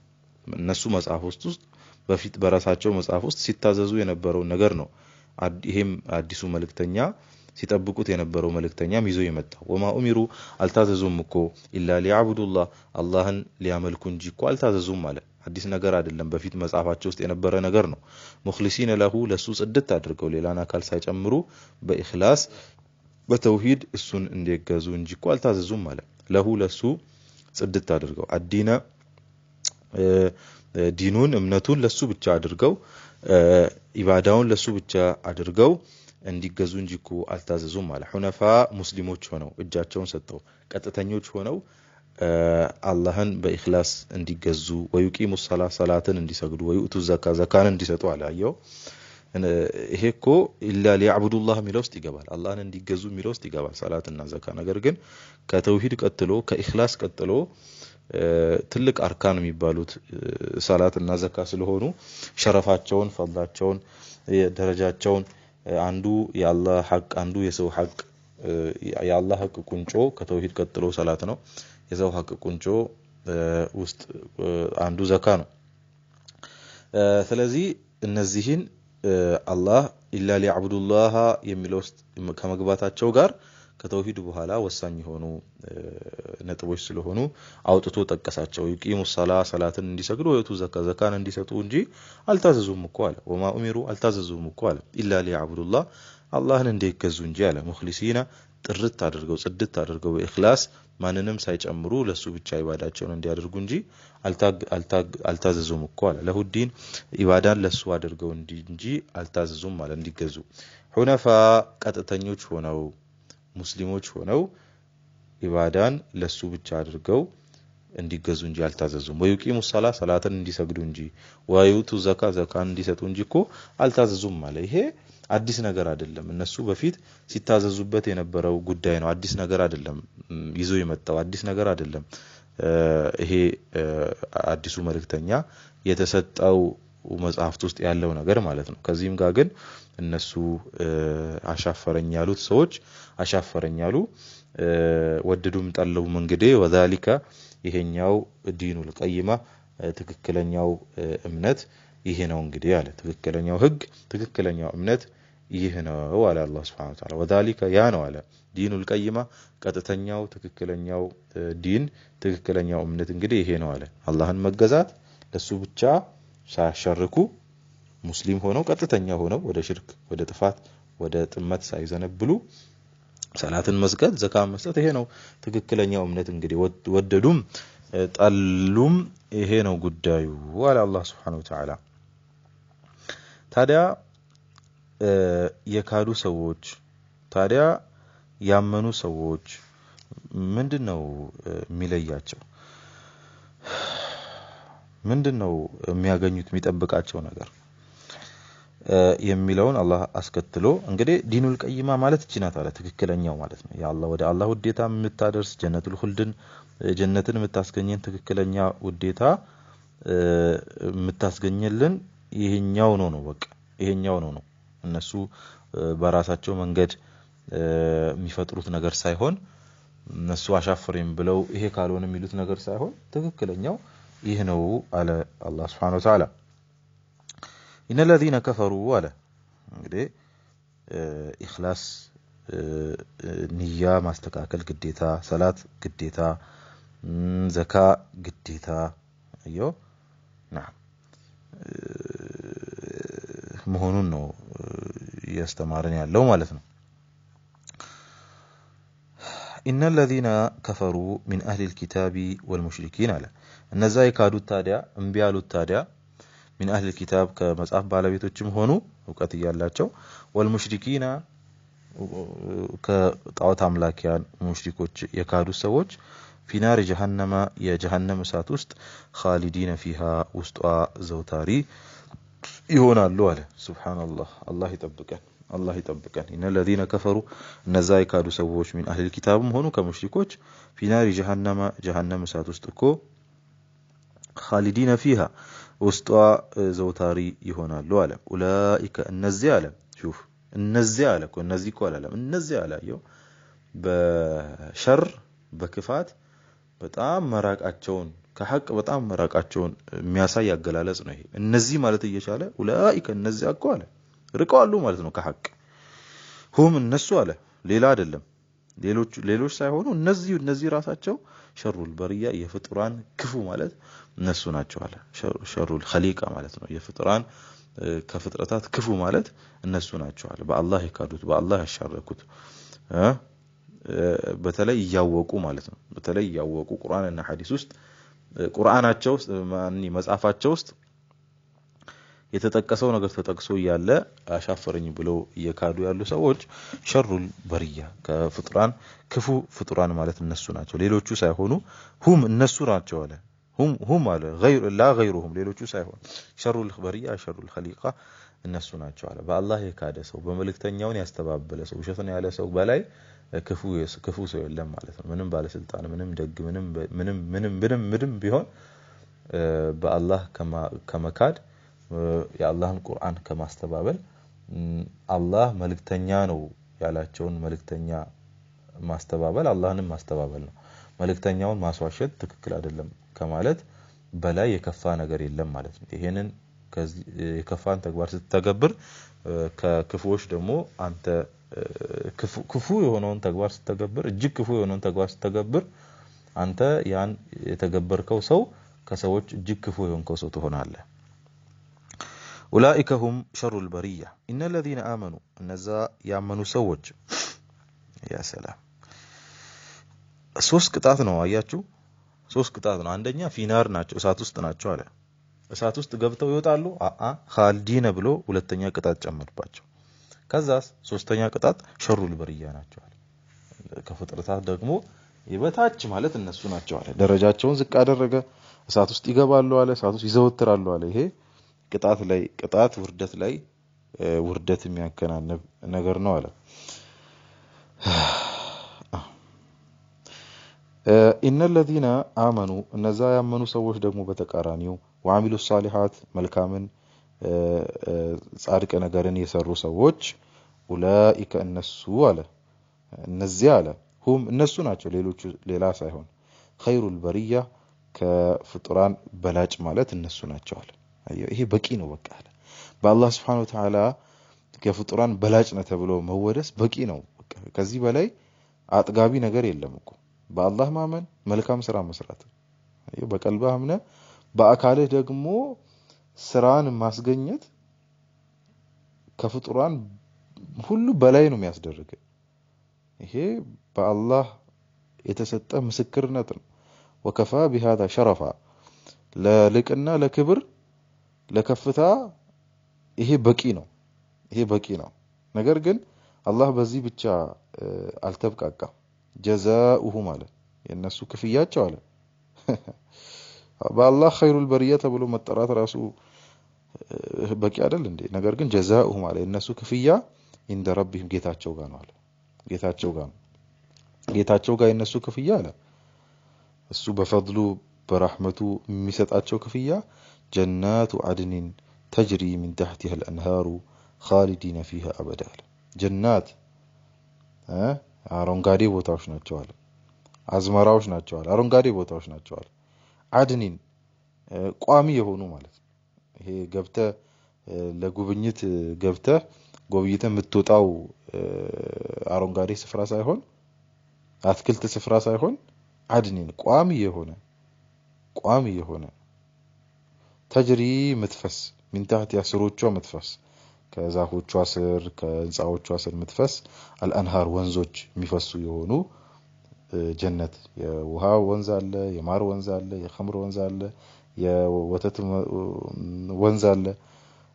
እነሱ መጽሐፍ ውስጥ በፊት በራሳቸው መጽሐፍ ውስጥ ሲታዘዙ የነበረው ነገር ነው ይሄም አዲሱ መልእክተኛ ሲጠብቁት የነበረው መልእክተኛም ይዞ የመጣው وما امروا አልታዘዙም እኮ ኢላ ሊያብዱላህ አላህን ሊያመልኩ እንጂ እኮ አልታዘዙም ማለት አዲስ ነገር አይደለም በፊት መጽሐፋቸው ውስጥ የነበረ ነገር ነው ሙኽሊሲን ለሁ ለሱ ጽድት አድርገው ሌላን አካል ሳይጨምሩ በኢኽላስ በተውሂድ እሱን እንዲገዙ እንጂ እኮ አልታዘዙም ማለት ለሁ ለሱ ጽድት አድርገው አዲና ዲኑን እምነቱን ለሱ ብቻ አድርገው ኢባዳውን ለሱ ብቻ አድርገው እንዲገዙ እንጂ እኮ አልታዘዙም ማለት ሁነፋ ሙስሊሞች ሆነው እጃቸውን ሰጠው ቀጥተኞች ሆነው አላህን በኢኽላስ እንዲገዙ ወይቂሙ ሰላትን እንዲሰግዱ ወይኡቱ ዘካን እንዲሰጡ አላየው ይሄ እኮ ኢላ ሊያብዱላህ ሚለው ውስጥ ይገባል አላህን እንዲገዙ ሚለው ውስጥ ይገባል ሰላትና ዘካ ነገር ግን ከተውሂድ ቀጥሎ ከኢኽላስ ቀጥሎ ትልቅ አርካን የሚባሉት ሰላትና ዘካ ስለሆኑ ሸረፋቸውን ፈضላቸውን ደረጃቸውን አንዱ የአላህ ሐቅ አንዱ የሰው ሐቅ የአላህ ሐቅ ቁንጮ ከተውሂድ ቀጥሎ ሰላት ነው የሰው ሐቅ ቁንጮ ውስጥ አንዱ ዘካ ነው ስለዚህ እነዚህን አላህ ኢላ ሊያብዱላህ የሚለው ውስጥ ከመግባታቸው ጋር ከተውሂድ በኋላ ወሳኝ ሆኑ ነጥቦች ስለሆኑ አውጥቶ ጠቀሳቸው ይቂሙ ሰላትን እንዲሰግዱ ወይቱ ዘካን እንዲሰጡ እንጂ አልታዘዙም እኮ አለ وما امروا አልታዘዙም እኮ አለ ኢላ ሊያብዱላህ አላህን እንዲገዙ እንጂ አለ ሙኽሊሲና ጥርት አድርገው ጽድት አድርገው በኢኽላስ ማንንም ሳይጨምሩ ለሱ ብቻ ኢባዳቸውን እንዲያደርጉ እንጂ አልታዘዙም እኮ አለ ለሁዲን ኢባዳን ለሱ አድርገው እንጂ አልታዘዙም ማለት እንዲገዙ ሁነፋ ቀጥተኞች ሆነው ሙስሊሞች ሆነው ኢባዳን ለሱ ብቻ አድርገው እንዲገዙ እንጂ አልታዘዙም። ወይቂሙ ሰላ ሰላትን እንዲሰግዱ እንጂ ወዩቱ ዘካ ዘካን እንዲሰጡ እንጂ እኮ አልታዘዙም ማለት ይሄ አዲስ ነገር አይደለም። እነሱ በፊት ሲታዘዙበት የነበረው ጉዳይ ነው። አዲስ ነገር አይደለም ይዞ የመጣው አዲስ ነገር አይደለም። ይሄ አዲሱ መልእክተኛ የተሰጠው መጽሐፍት ውስጥ ያለው ነገር ማለት ነው። ከዚህም ጋር ግን እነሱ አሻፈረኝ ያሉት ሰዎች አሻፈረኝ ያሉ ወደዱም ጠሉም እንግዲህ ወዛሊካ ይሄኛው ዲኑል ቀይማ ትክክለኛው እምነት ይሄ ነው እንግዲህ አለ። ትክክለኛው ህግ ትክክለኛው እምነት ይሄ ነው አለ አላህ Subhanahu Wa Ta'ala። ወዛሊካ ያ ነው አለ ዲኑል ቀይማ ቀጥተኛው ትክክለኛው ዲን ትክክለኛው እምነት እንግዲህ ይሄ ነው አለ። አላህን መገዛት ለሱ ብቻ ሳያሸርኩ ሙስሊም ሆነው ቀጥተኛ ሆነው ወደ ሽርክ ወደ ጥፋት ወደ ጥመት ሳይዘነብሉ ሰላትን መስገድ ዘካን መስጠት ይሄ ነው ትክክለኛው እምነት እንግዲህ ወደዱም ጠሉም ይሄ ነው ጉዳዩ አለ አላህ Subhanahu Wa Ta'ala። ታዲያ የካዱ ሰዎች ታዲያ ያመኑ ሰዎች ምንድነው የሚለያቸው? ምንድነው የሚያገኙት የሚጠብቃቸው ነገር የሚለውን አላህ አስከትሎ እንግዲህ ዲኑል ቀይማ ማለት እቺ ናት አለ ትክክለኛው ማለት ነው። ያአላህ ወደ አላህ ውዴታ የምታደርስ ጀነቱል ኹልድን ጀነትን የምታስገኘን ትክክለኛ ውዴታ የምታስገኘልን ይሄኛው ነው በቃ ይሄኛው ነው። እነሱ በራሳቸው መንገድ የሚፈጥሩት ነገር ሳይሆን እነሱ አሻፈረኝ ብለው ይሄ ካልሆነ የሚሉት ነገር ሳይሆን ትክክለኛው ይሄ ነው አለ አላህ Subhanahu Wa Ta'ala። إن الذين كفروا ولا እንግዲህ ኢኽላስ ንያ ማስተካከል ግዴታ ሰላት ግዴታ ዘካ ግዴታ አዮ نعم መሆኑን ነው ያስተማረን ያለው ማለት ነው። إن الذين كفروا من أهل الكتاب والمشركين على እነዛ የካዱት ታዲያ እንቢ ያሉት ታዲያ من أهل الكتاب كمصحف ባለቤቶችም ሆኑ ዕውቀት ያላቸው والمشركين ከጣዖት አምላኪያን ሙሽሪኮች የካዱ ሰዎች في نار جهنم የጀሃነም እሳት ውስጥ خالدين فيها ውስጧ ዘውታሪ ይሆናሉ አለ። ሱብሃንአላህ አላህ ይጠብቀን አላህ ይጠብቀን። إن الذين كفروا እነዛ የካዱ ሰዎች من أهل الكتاب ሆኑ ከሙሽሪኮች في نار جهنم ጀሃነም እሳት ውስጥ እኮ خالدين فيها ውስጧ ዘውታሪ ይሆናሉ አለ። ኡላኢከ እነዚህ አለ ሹፍ እነዚህ አለ እኮ እነዚህ እኮ አላለም እነዚህ አላየው በሸር በክፋት በጣም መራቃቸውን ከሐቅ በጣም መራቃቸውን የሚያሳይ አገላለጽ ነው ይሄ። እነዚህ ማለት እየቻለ ኡላኢከ እነዚህ አቆ አለ ርቀዋሉ ማለት ነው ከሐቅ ሁም እነሱ አለ ሌላ አይደለም ሌሎች ሳይሆኑ እነዚህ ራሳቸው ሸሩል በርያ የፍጡራን ክፉ ማለት እነሱ ናቸው አለ። ሸሩል ኸሊቃ ማለት ነው የፍጡራን ከፍጥረታት ክፉ ማለት እነሱ ናቸው አለ። በአላህ የካዱት በአላህ ያሻረኩት በተለይ ያወቁ ማለት ነው። በተለይ ያወቁ ቁርአንና ሐዲስ ውስጥ ቁርአናቸው ውስጥ መጽሐፋቸው ውስጥ የተጠቀሰው ነገር ተጠቅሶ ያለ አሻፈረኝ ብለው የካዱ ያሉ ሰዎች ሸሩል በርያ ከፍጡራን ክፉ ፍጡራን ማለት እነሱ ናቸው ሌሎቹ ሳይሆኑ ሁም እነሱ ናቸው አለ። ሁም አለ غيرهم ሌሎቹ ሳይሆን ሸሩል በርያ ሸሩል ኸሊቃ እነሱ ናቸው አለ። በአላህ የካደ ሰው በመልእክተኛውን ያስተባበለ ሰው ውሸትን ያለ ሰው በላይ ክፉ ሰው የለም ማለት ነው። ምንም ባለስልጣን ምንም ደግ ምንም ቢሆን በአላህ ከመካድ የአላህን ቁርአን ከማስተባበል አላህ መልእክተኛ ነው ያላቸውን መልእክተኛ ማስተባበል አላህንም ማስተባበል ነው። መልእክተኛውን ማስዋሸት ትክክል አይደለም ከማለት በላይ የከፋ ነገር የለም ማለት ነው። ይሄንን የከፋን ተግባር ስትተገብር ከክፉዎች ደግሞ አንተ ክፉ የሆነውን ተግባር ስትተገብር እጅግ ክፉ የሆነውን ተግባር ስትተገብር አንተ ያን የተገበርከው ሰው ከሰዎች እጅግ ክፉ የሆንከው ሰው ትሆናለህ። أولئك هم شر البرية إن الذين آمنوا النزا يأمنوا سوج يا سلام ሶስት ቅጣት ነው አያችሁ ሶስት ቅጣት ነው። አንደኛ ፊናር ናቸው እሳት ውስጥ ናቸው አለ። እሳት ውስጥ ገብተው ይወጣሉ ኻልዲነ ብሎ ሁለተኛ ቅጣት ጨመርባቸው። ከዛስ ሶስተኛ ቅጣት ሸሩል በርያ ናቸው አለ። ከፍጥረታት ደግሞ የበታች ማለት እነሱ ናቸው አለ። ደረጃቸውን ዝቅ አደረገ። እሳት ውስጥ ይገባሉ አለ። እሳት ውስጥ ይዘወትራሉ አለ። ይሄ ቅጣት ውርደት ላይ ውርደት የሚያከናንብ ነገር ነው አለ። ኢነ الذين آمنوا እነዛ ያመኑ ሰዎች ደግሞ በተቃራኒው ወአሚሉ ሷሊሃት መልካምን ጻድቅ ነገርን የሰሩ ሰዎች ኡላኢከ እነሱ አለ እነዚያ አለ ሁም እነሱ ናቸው ሌላ ሳይሆን ኸይሩል በሪያ ከፍጡራን በላጭ ማለት እነሱ ናቸው አለ። ይሄ በቂ ነው በቃ አለ። በአላህ Subhanahu Wa Ta'ala ከፍጡራን በላጭ ነው ተብሎ መወደስ በቂ ነው። በቃ ከዚህ በላይ አጥጋቢ ነገር የለም እኮ። በአላህ ማመን መልካም ስራ መስራት በቀልብህ አምነህ በአካልህ ደግሞ ስራን ማስገኘት ከፍጡራን ሁሉ በላይ ነው የሚያስደርግ። ይሄ በአላህ የተሰጠ ምስክርነት ነው። ወከፋ بهذا شرفا ለልቅና ለክብር ለከፍታ ይሄ በቂ ነው። ነገር ግን አላህ በዚህ ብቻ አልተብቃቃም። ጀዛኡሁ ማለት የነሱ ክፍያቸው አለ። በአላህ ኸይሩል በሪያ ተብሎ መጠራት ራሱ በቂ አይደል እንዴ? ነገር ግን ጀዛኡሁ ማለት የነሱ ክፍያ عند ربهم ጌታቸው ጋር ነው አለ። ጌታቸው ጋር የነሱ ክፍያ አለ። እሱ በፈድሉ በረህመቱ የሚሰጣቸው ክፍያ ጀናቱ አድኒን ተጅሪ من تحتها الانهار خالدين فيها ابدا ጀናት አረንጓዴ ቦታዎች ናቸው አለ። አዝመራዎች ናቸው አለ። አረንጓዴ ቦታዎች ናቸው አለ። አድኒን ቋሚ የሆኑ ማለት ነው። ይሄ ገብተህ ለጉብኝት ገብተህ ጎብኝተህ የምትወጣው አረንጓዴ ስፍራ ሳይሆን አትክልት ስፍራ ሳይሆን አድኒን ቋሚ የሆነ ተጅሪ ምትፈስ من تحت ያስሮቿ ምትፈስ ከዛፎቿ ስር ከህንጻዎቿ ስር ምትፈስ አልአንሃር ወንዞች የሚፈሱ የሆኑ ጀነት የውሃ ወንዝ አለ፣ የማር ወንዝ አለ፣ የኸምር ወንዝ አለ፣ የወተት ወንዝ አለ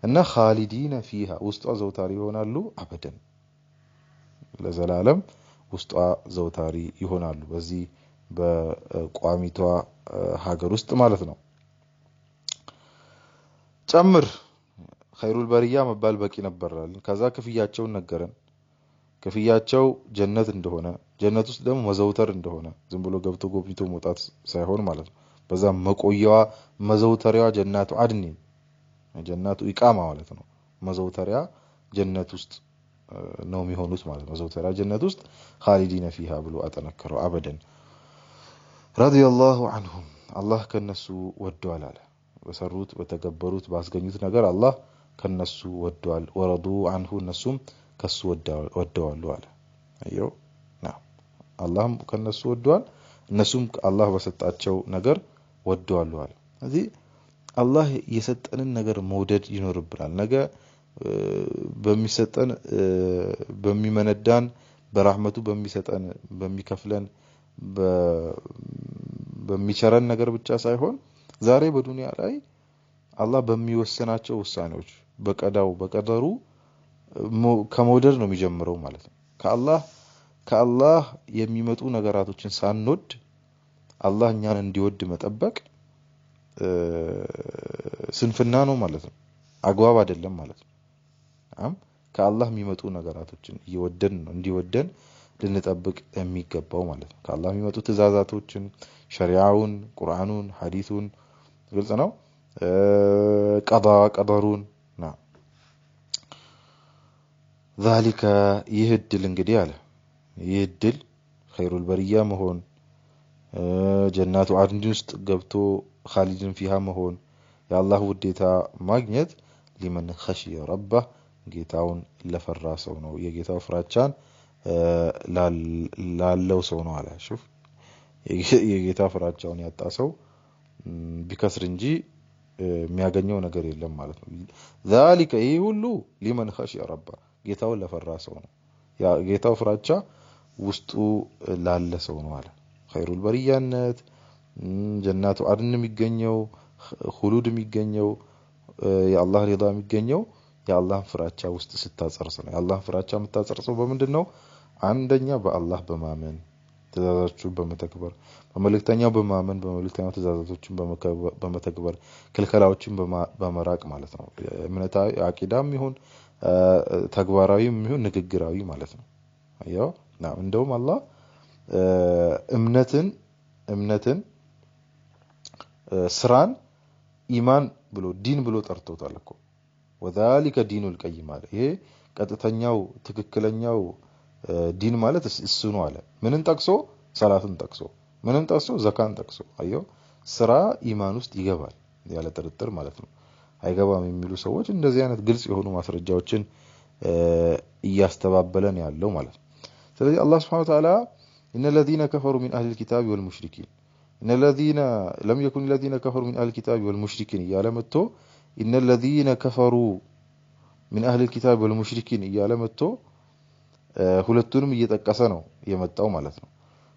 እና خالدين فيها ውስጧ ዘውታሪ ይሆናሉ አበደን ለዘላለም ውስጧ ዘውታሪ ይሆናሉ በዚህ በቋሚቷ ሀገር ውስጥ ማለት ነው። ጨምር ኸይሩል በሪያ መባል በቂ ነበራል። ከዛ ክፍያቸውን ነገረን። ክፍያቸው ጀነት እንደሆነ ጀነት ውስጥ ደግሞ መዘውተር እንደሆነ ዝም ብሎ ገብቶ ጎብኝቶ መውጣት ሳይሆን ማለት ነው። በዛ መቆያዋ መዘውተሪያ ጀናቱ አድኒን ጀናቱ ኢቃማ ማለት ነው። መዘውተሪያ ጀነት ውስጥ ነው የሚሆኑት ማለት ነው። መዘውተሪያ ጀነት ውስጥ خالدين فيها ብሎ አጠነከረው አበደን ረዲየላሁ ዐንሁም አላህ ከነሱ ወዷል አለ። በሰሩት በተገበሩት ባስገኙት ነገር አላህ ከነሱ ወዷል። ወረዱ ዐንሁ እነሱም ከሱ ወደዋል አለ። አየው አላህም ከነሱ ወዷል እነሱም አላህ በሰጣቸው ነገር ወደዋል አለ። ስለዚህ አላህ የሰጠንን ነገር መውደድ ይኖርብናል። ነገ በሚሰጠን በሚመነዳን በረህመቱ በሚሰጠን በሚከፍለን በሚቸረን ነገር ብቻ ሳይሆን ዛሬ በዱንያ ላይ አላህ በሚወሰናቸው ውሳኔዎች በቀደሩ ከመውደድ ነው የሚጀምረው ማለት ነው። ከአላህ የሚመጡ ነገራቶችን ሳንወድ አላህ እኛን እንዲወድ መጠበቅ ስንፍና ነው ማለት ነው። አግባብ አይደለም ማለት ነው። ከአላህ የሚመጡ ነገራቶችን እንዲወደን ልንጠብቅ የሚገባው ማለት ነው። ከአላህ የሚመጡ ትእዛዛቶችን ሸሪዓውን፣ ቁርአኑን፣ ሐዲሱን ግልጽ ነው። ቀደሩን ذلك ይህድል እንግዲህ አለ ይህድል ኸይሩል በሪያ መሆን ጀናቱ አድን ውስጥ ገብቶ خالدين فيها መሆን የአላህ ውዴታ ማግኘት ሊመን خشي ربه ጌታውን ለፈራ ሰው ነው። የጌታው ፍራቻን ላለው ሰው ነው አለ። ሹፍ የጌታ ፍራቻውን ያጣ ሰው ቢከስር እንጂ የሚያገኘው ነገር የለም ማለት ነው። ذلك ይሄ ሁሉ ሊመን خشي ربه ጌታውን ለፈራ ሰው ነው። ያ ጌታው ፍራቻ ውስጡ ላለ ሰው ነው አለ። ኸይሩል በሪያነት ጀናቱ አድን የሚገኘው ሁሉድ የሚገኘው የአላህ ሪዳ የሚገኘው የአላህ ፍራቻ ውስጥ ስታጸርስ ነው። የአላህ ፍራቻ የምታጸርሰው በምንድነው? አንደኛ በአላህ በማመን ትእዛዛቶቹን በመተግበር በመልእክተኛው በማመን በመልእክተኛው ትእዛዛቶችን በመተግበር ክልከላዎችን በመራቅ ማለት ነው። እምነታዊ አቂዳም ይሁን ተግባራዊም ይሁን ንግግራዊ ማለት ነው። አየው እንደውም አላህ እምነትን ስራን ኢማን ብሎ ዲን ብሎ ጠርቶታል እኮ ወዛሊከ ዲኑል ቀይም አለ። ይሄ ቀጥተኛው ትክክለኛው ዲን ማለት እሱ ነው አለ። ምንን ጠቅሶ? ሰላትን ጠቅሶ፣ ምንን ጠቅሶ? ዘካን ጠቅሶ። አየው ስራ ኢማን ውስጥ ይገባል ያለ ጥርጥር ማለት ነው። አይገባም የሚሉ ሰዎች እንደዚህ አይነት ግልጽ የሆኑ ማስረጃዎችን እያስተባበለን ያለው ማለት ነው። ስለዚህ አላህ Subhanahu Wa Ta'ala إن الذين كفروا من أهل الكتاب والمشركين إن الذين لم يكن الذين كفروا من أهل الكتاب والمشركين يعلمتو إن الذين كفروا من أهل الكتاب والمشركين يعلمتو ሁለቱንም እየጠቀሰ ነው የመጣው ማለት ነው።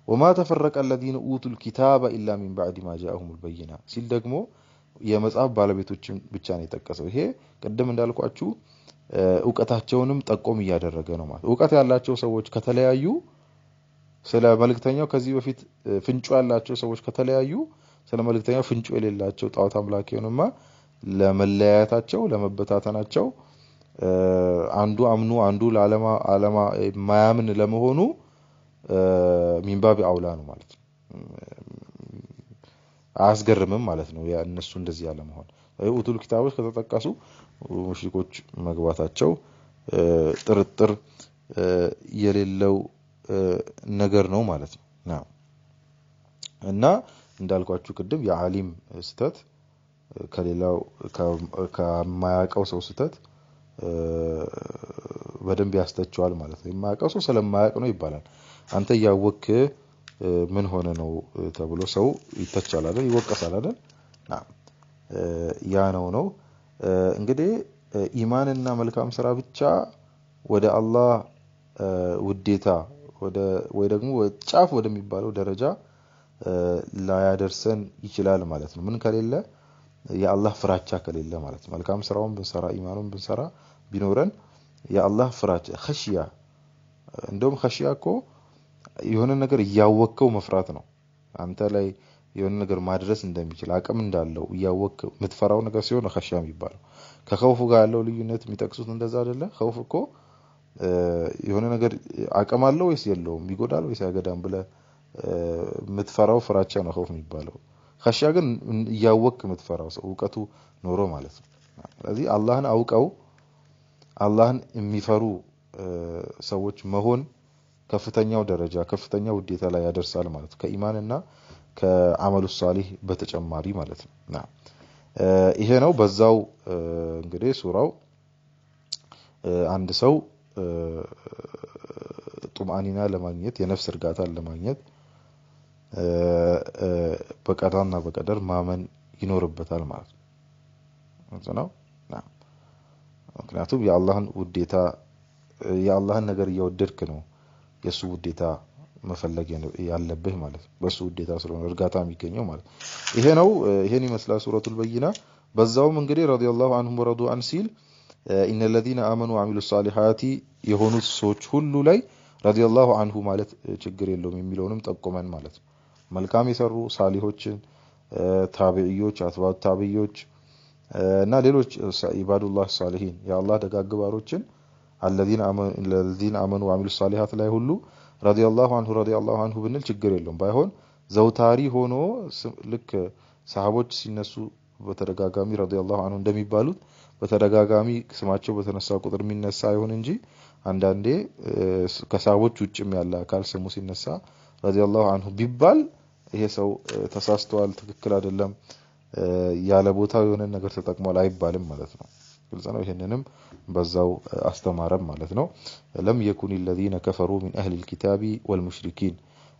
وما تفرق الذين اوتوا الكتاب الا من بعد ما جاءهم البينة ሲል ደግሞ የመጽሐፍ ባለቤቶችን ብቻ ነው የጠቀሰው። ይሄ ቀደም እንዳልኳችሁ ዕውቀታቸውንም ጠቆም እያደረገ ነው ማለት። ዕውቀት ያላቸው ሰዎች ከተለያዩ ስለ መልእክተኛው ከዚህ በፊት ፍንጩ ያላቸው ሰዎች ከተለያዩ ስለ መልእክተኛው ፍንጩ የሌላቸው ጣዖት አምላኪውንማ ለመለያየታቸው ለመበታተናቸው አንዱ አምኑ አንዱ ለዓለማ ማያምን ለመሆኑ ሚንባብ አውላ ነው ማለት ነው። አያስገርምም ማለት ነው ያ እነሱ እንደዚህ ያለ መሆን። ኡቱል ኪታቦች ከተጠቀሱ ሙሽሪኮች መግባታቸው ጥርጥር የሌለው ነገር ነው ማለት ነው። እና እንዳልኳችሁ ቅድም የዓሊም ስተት ከሌላው ከማያቀው ሰው ስተት በደንብ ያስተቸዋል ማለት ነው። የማያቀው ሰው ስለማያቅ ነው ይባላል። አንተ ያወክ ምን ሆነ ነው ተብሎ ሰው ይተቻል አይደል? ይወቀሳል አይደል? ያ ነው እንግዲህ ኢማንና መልካም ስራ ብቻ ወደ አላህ ውዴታ ወይ ደግሞ ጫፍ ወደሚባለው ደረጃ ላያደርሰን ይችላል ማለት ነው። ምን ከሌለ የአላህ ፍራቻ ከሌለ ማለት ነው። መልካም ስራውን ብንሰራ ኢማኑን ብንሰራ ቢኖረን የአላህ ፍራቻ ኸሽያ እንደውም ኸሽያ እኮ የሆነ ነገር ያወከው መፍራት ነው። አንተ ላይ የሆነ ነገር ማድረስ እንደሚችል አቅም እንዳለው ያወክ ምትፈራው ነገር ሲሆን ኸሽያ የሚባለው። ከኸውፍ ጋር ያለው ልዩነት የሚጠቅሱት እንደዛ አይደለ? ኸውፍ እኮ የሆነ ነገር አቅም አለው ወይስ የለውም ይጎዳል ወይስ ያገዳም ብለ ምትፈራው ፍራቻ ነው ኸውፍ የሚባለው። ኸሽያ ግን ያወክ ምትፈራው ሰው ዕውቀቱ ኖሮ ማለት ነው። ስለዚህ አላህን አውቀው አላህን የሚፈሩ ሰዎች መሆን ከፍተኛው ደረጃ ከፍተኛው ውዴታ ላይ ያደርሳል ማለት ከኢማንና ከአመሉ ሷሊህ በተጨማሪ ማለት ነው። ይሄ ነው በዛው እንግዲህ ሱራው አንድ ሰው ጡማኒና ለማግኘት የነፍስ እርጋታን ለማግኘት በቀዳና በቀደር ማመን ይኖርበታል ማለት ነው። ምክንያቱም የአላህን ውዴታ የአላህን ነገር እየወደድክ ነው የሱ ውዴታ መፈለግ ያለብህ ማለት ነው። በሱ ውዴታ ስለሆነ እርጋታ የሚገኘው ማለት ይሄ ነው። ይሄን ይመስላል ሱረቱል በይና። በዛውም እንግዲህ ረዲየላሁ ዐንሁም ወረዱ አን ሲል ኢነ الذين آمنوا وعملوا الصالحات የሆኑት ሰዎች ሁሉ ላይ ረዲየላሁ ዐንሁ ማለት ችግር የለውም የሚለውንም ጠቆመን ማለት ነው። መልካም የሰሩ ሳሊሆችን ታቢዒዎች አትባዕ ታቢዒዎች እና ሌሎች ኢባዱላህ ሷሊሂን የአላህ ደጋግ ባሮችን الذين آمنوا وعملوا الصالحات ላይ ሁሉ ረዲየላሁ ዐንሁ ብንል ችግር የለውም። ባይሆን ዘውታሪ ሆኖ ልክ ሰሃቦች ሲነሱ በተደጋጋሚ ረዲየላሁ ዐንሁ እንደሚባሉት በተደጋጋሚ ስማቸው በተነሳ ቁጥር የሚነሳ አይሆን እንጂ አንዳንዴ ከሰሃቦች ውጭም ያለ አካል ስሙ ሲነሳ ረዲየላሁ ዐንሁ ቢባል ይሄ ሰው ተሳስተዋል ትክክል አይደለም ያለ ቦታው የሆነ ነገር ተጠቅሟል አይባልም ማለት ነው። ግልጽ ነው። ይሄንንም በዛው አስተማረም ማለት ነው። ለም يكن الذين كفروا من اهل الكتاب والمشركين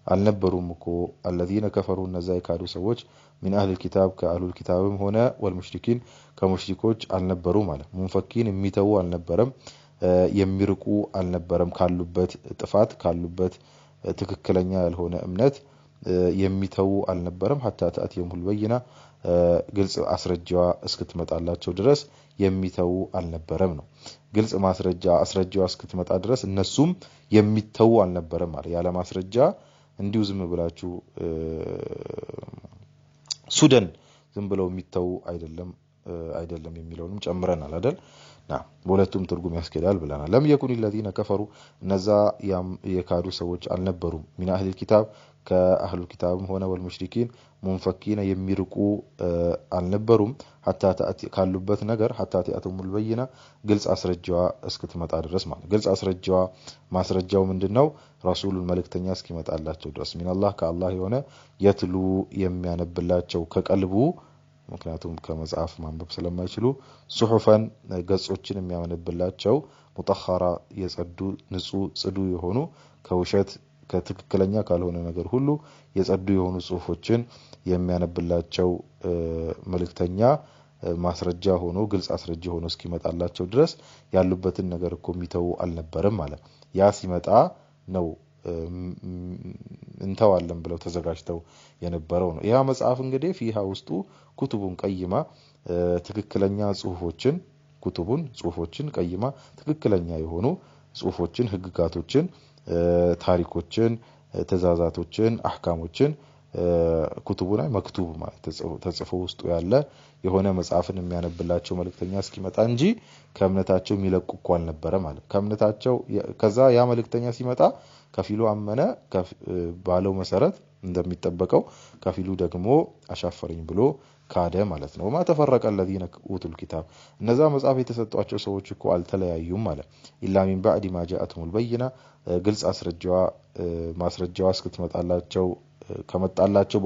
አልነበሩም እኮ الذين كفروا እነዛ የካዱ ሰዎች من اهل الكتاب ከአህሉ الكتابም ሆነ والمشركين ከሙሽሪኮች አልነበሩ ማለት ሙንፈኪን የሚተው አልነበረም የሚርቁ አልነበረም ካሉበት ጥፋት ካሉበት ትክክለኛ ያልሆነ እምነት የሚተው አልነበረም حتى تأتيهم البينة ግልጽ አስረጃዋ እስክትመጣላቸው ድረስ የሚተው አልነበረም ነው። ግልጽ አስረጃዋ እስክትመጣ ድረስ እነሱም የሚተው አልነበረም ማለት ያለ ማስረጃ እንዲሁ ዝም ብላችሁ ሱዳን ዝም ብለው የሚተው አይደለም የሚለውንም ጨምረናል አይደል በሁለቱም ትርጉም ያስኬዳል ብለናል ለም يكن الذين كفروا እነዛ የካዱ ሰዎች አልነበሩም من اهل الكتاب ከአህሉ ኪታብም ሆነ ወልሙሽሪኪን ሙንፈኪነ የሚርቁ አልነበሩም hatta ካሉበት ነገር hatta ተአቱሙል በይና ግልጽ አስረጃዋ እስክትመጣ ድረስ ማለት ግልጽ አስረጃዋ ማስረጃው ምንድነው ረሱሉል መልእክተኛ እስኪመጣላቸው ድረስ ሚንአላህ ከአላህ የሆነ የትሉ የሚያነብላቸው ከቀልቡ ምክንያቱም ከመጽሐፍ ማንበብ ስለማይችሉ ሱሑፈን ገጾችን የሚያነብላቸው ሙጠኸራ የጸዱ ንጹህ ጽዱ የሆኑ ከውሸት ከትክክለኛ ካልሆነ ነገር ሁሉ የጸዱ የሆኑ ጽሁፎችን የሚያነብላቸው መልእክተኛ ማስረጃ ሆኖ ግልጽ አስረጃ ሆኖ እስኪመጣላቸው ድረስ ያሉበትን ነገር እኮ የሚተው አልነበረም ማለት ያ ሲመጣ ነው እንተዋለን ብለው ተዘጋጅተው የነበረው ነው ያ መጽሐፍ እንግዲህ ፊሃ ውስጡ ኩቱቡን ቀይማ ትክክለኛ ጽሁፎችን ቀይማ ትክክለኛ የሆኑ ጽሁፎችን ህግጋቶችን ታሪኮችን ተዛዛቶችን አህካሞችን ኩቱቡና መክቱብ ማለት ተጽፎ ውስጡ ያለ የሆነ መጽሐፍን የሚያነብላቸው መልእክተኛ እስኪመጣ እንጂ ከእምነታቸው የሚለቁ አልነበረ ማለት ከእምነታቸው ከዛ ያ መልእክተኛ ሲመጣ ከፊሉ አመነ ባለው መሰረት እንደሚጠበቀው ከፊሉ ደግሞ አሻፈረኝ ብሎ ካደ ማለት ነው ما تفرق الذين اوتوا الكتاب እነዛ መጽሐፍ የተሰጣቸው ሰዎች እኮ አልተለያዩም ማለት ኢላ ሚን بعد ما جاءتهم البينه ግልጽ ማስረጃዋ እስክትመጣላቸው ከመጣላቸው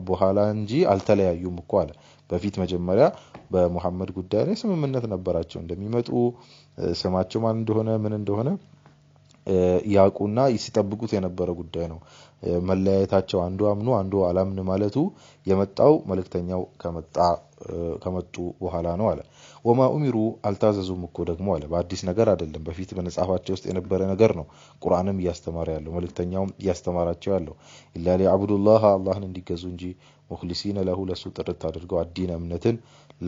በኋላ እንጂ አልተለያዩም እኮ አለ በፊት መጀመሪያ በመሐመድ ጉዳይ ላይ ስምምነት ነበራቸው እንደሚመጡ ስማቸው ማን እንደሆነ ምን እንደሆነ ያቁና ይስጠብቁት የነበረ ጉዳይ ነው መለያየታቸው አንዱ አምኖ አንዱ አላምን ማለቱ የመጣው መልእክተኛው ከመጡ በኋላ ነው አለ ወማ ኡሚሩ አልታዘዙም እኮ ደግሞ አለ በአዲስ ነገር አይደለም በፊት በነጻፋቸው ውስጥ የነበረ ነገር ነው ቁርአንም ያስተማረ ያለው መልእክተኛውም ያስተማራቸው ያለው ኢላ ሊዐብዱላህ አላህን እንዲገዙ እንጂ ሙኽሊሲነ ለሁ ለሱ ጥርት አድርገው አዲን እምነትን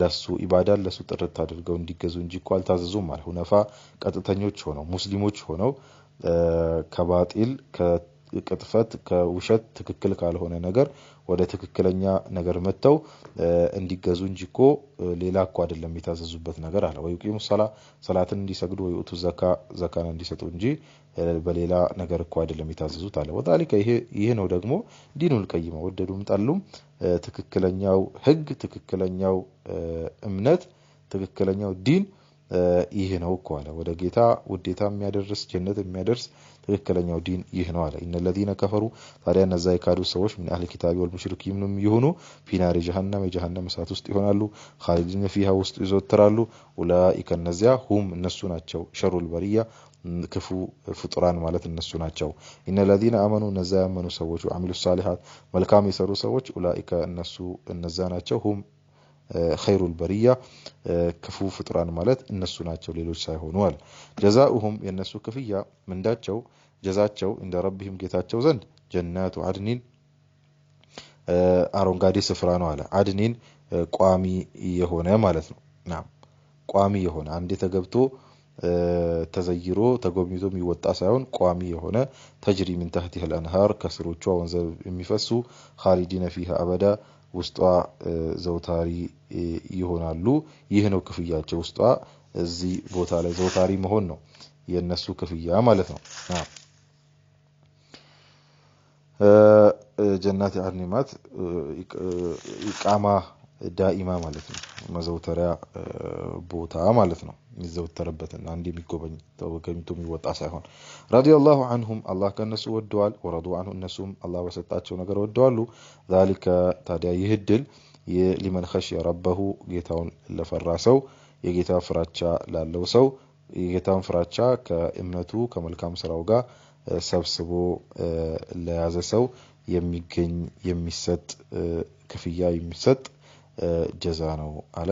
ለሱ ኢባዳን ለሱ ጥርት አድርገው እንዲገዙ እንጂ እኮ አልታዘዙም ማለት ሁነፋ ቀጥተኞች ሆነው ሙስሊሞች ሆነው ከባጢል ከቅጥፈት ከውሸት ትክክል ካልሆነ ነገር ወደ ትክክለኛ ነገር መተው እንዲገዙ እንጂ እኮ ሌላ እኮ አይደለም የታዘዙበት ነገር አለ ወይ ቂሙ ሰላትን እንዲሰግዱ ወይ ኡቱ ዘካን እንዲሰጡ እንጂ በሌላ ነገር እኮ አይደለም የታዘዙት አለ ወዳሊከ ይሄ ነው ደግሞ ዲኑል ቀይማ ወደዱም ጠሉም ትክክለኛው ህግ ትክክለኛው እምነት ትክክለኛው ዲን ይሄ ነው እኮ አለ ወደ ጌታ ውዴታ የሚያደርስ ጀነት የሚያደርስ ትክክለኛው ዲን ይሄ ነው አለ ኢነ الذين كفروا ታዲያ እነዛ የካዱ ሰዎች ምን አህል ኪታቢ ወልሙሽሪኪንም ይሁኑ ፊናሪ ጀሃነም የጀሃነም እሳት ውስጥ ይሆናሉ ኻሊዲን ፊሃ ውስጥ ይዘወትራሉ ኡላኢከ እነዚያ ሁም እነሱ ናቸው ሸሩል በሪያ ክፉ ፍጡራን ማለት እነሱ ናቸው ኢነ الذين امنوا እነዛ ያመኑ ሰዎች ወአሚሉ ሷሊሃት መልካም የሰሩ ሰዎች ኡላኢከ እነዛ ናቸው ሁም ኸይሩል በሪያ ክፉ ፍጡራን ማለት እነሱ ናቸው ሌሎች ሳይሆኑ አለ ጀዛኡሁም የነሱ ክፍያ ምንዳቸው ጀዛቸው እንደ ረብህም ጌታቸው ዘንድ ጀናቱ አድኒን አሮንጋዴ ስፍራ ነው አለ አድኒን ቋሚ የሆነ ማለት ነው ቋሚ የሆነ አንዴ ተገብቶ ተዘይሮ ተጎብኝቶ የሚወጣ ሳይሆን ቋሚ የሆነ ተጅሪ من تحتها الانهار ከስሮቿ ወንዝ የሚፈሱ ኻሊዲነ ፊሃ አበዳ ውስጧ ዘውታሪ ይሆናሉ ይህ ነው ክፍያቸው ውስጧ እዚህ ቦታ ላይ ዘውታሪ መሆን ነው የነሱ ክፍያ ማለት ነው ጀናት አድኒማት ኢቃማ ዳኢማ ማለት ነው መዘውተሪያ ቦታ ማለት ነው የሚዘውተርበትና አንዴ የሚጎበኝ ተወገኝቶ የሚወጣ ሳይሆን ረዲየላሁ ዐንሁም አላህ ከነሱ ወደዋል ወረዱ ዐንሁ እነሱም አላህ በሰጣቸው ነገር ወደዋሉ ذلك ታዲያ ይህ ድል ለመን خشي ربه ጌታውን ለፈራ ሰው የጌታ ፍራቻ ላለው ሰው የጌታን ፍራቻ ከእምነቱ ከመልካም ስራው ጋር ሰብስቦ ለያዘ ሰው የሚገኝ የሚሰጥ ክፍያ የሚሰጥ ጀዛ ነው አለ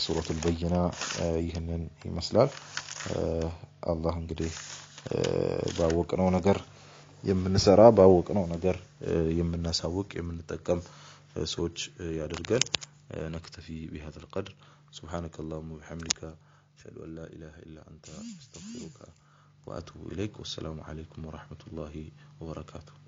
ሱረቱል በይና ይህንን ይመስላል አላህ እንግዲህ ባወቅነው ነገር የምንሰራ ባወቅነው ነገር የምናሳውቅ የምንጠቀም ሰዎች ያደርጋል نكتفي بهذا القدر سبحانك اللهم وبحمدك اشهد ان لا اله الا انت استغفرك وأتوب إليك والسلام عليكم ورحمة الله وبركاته.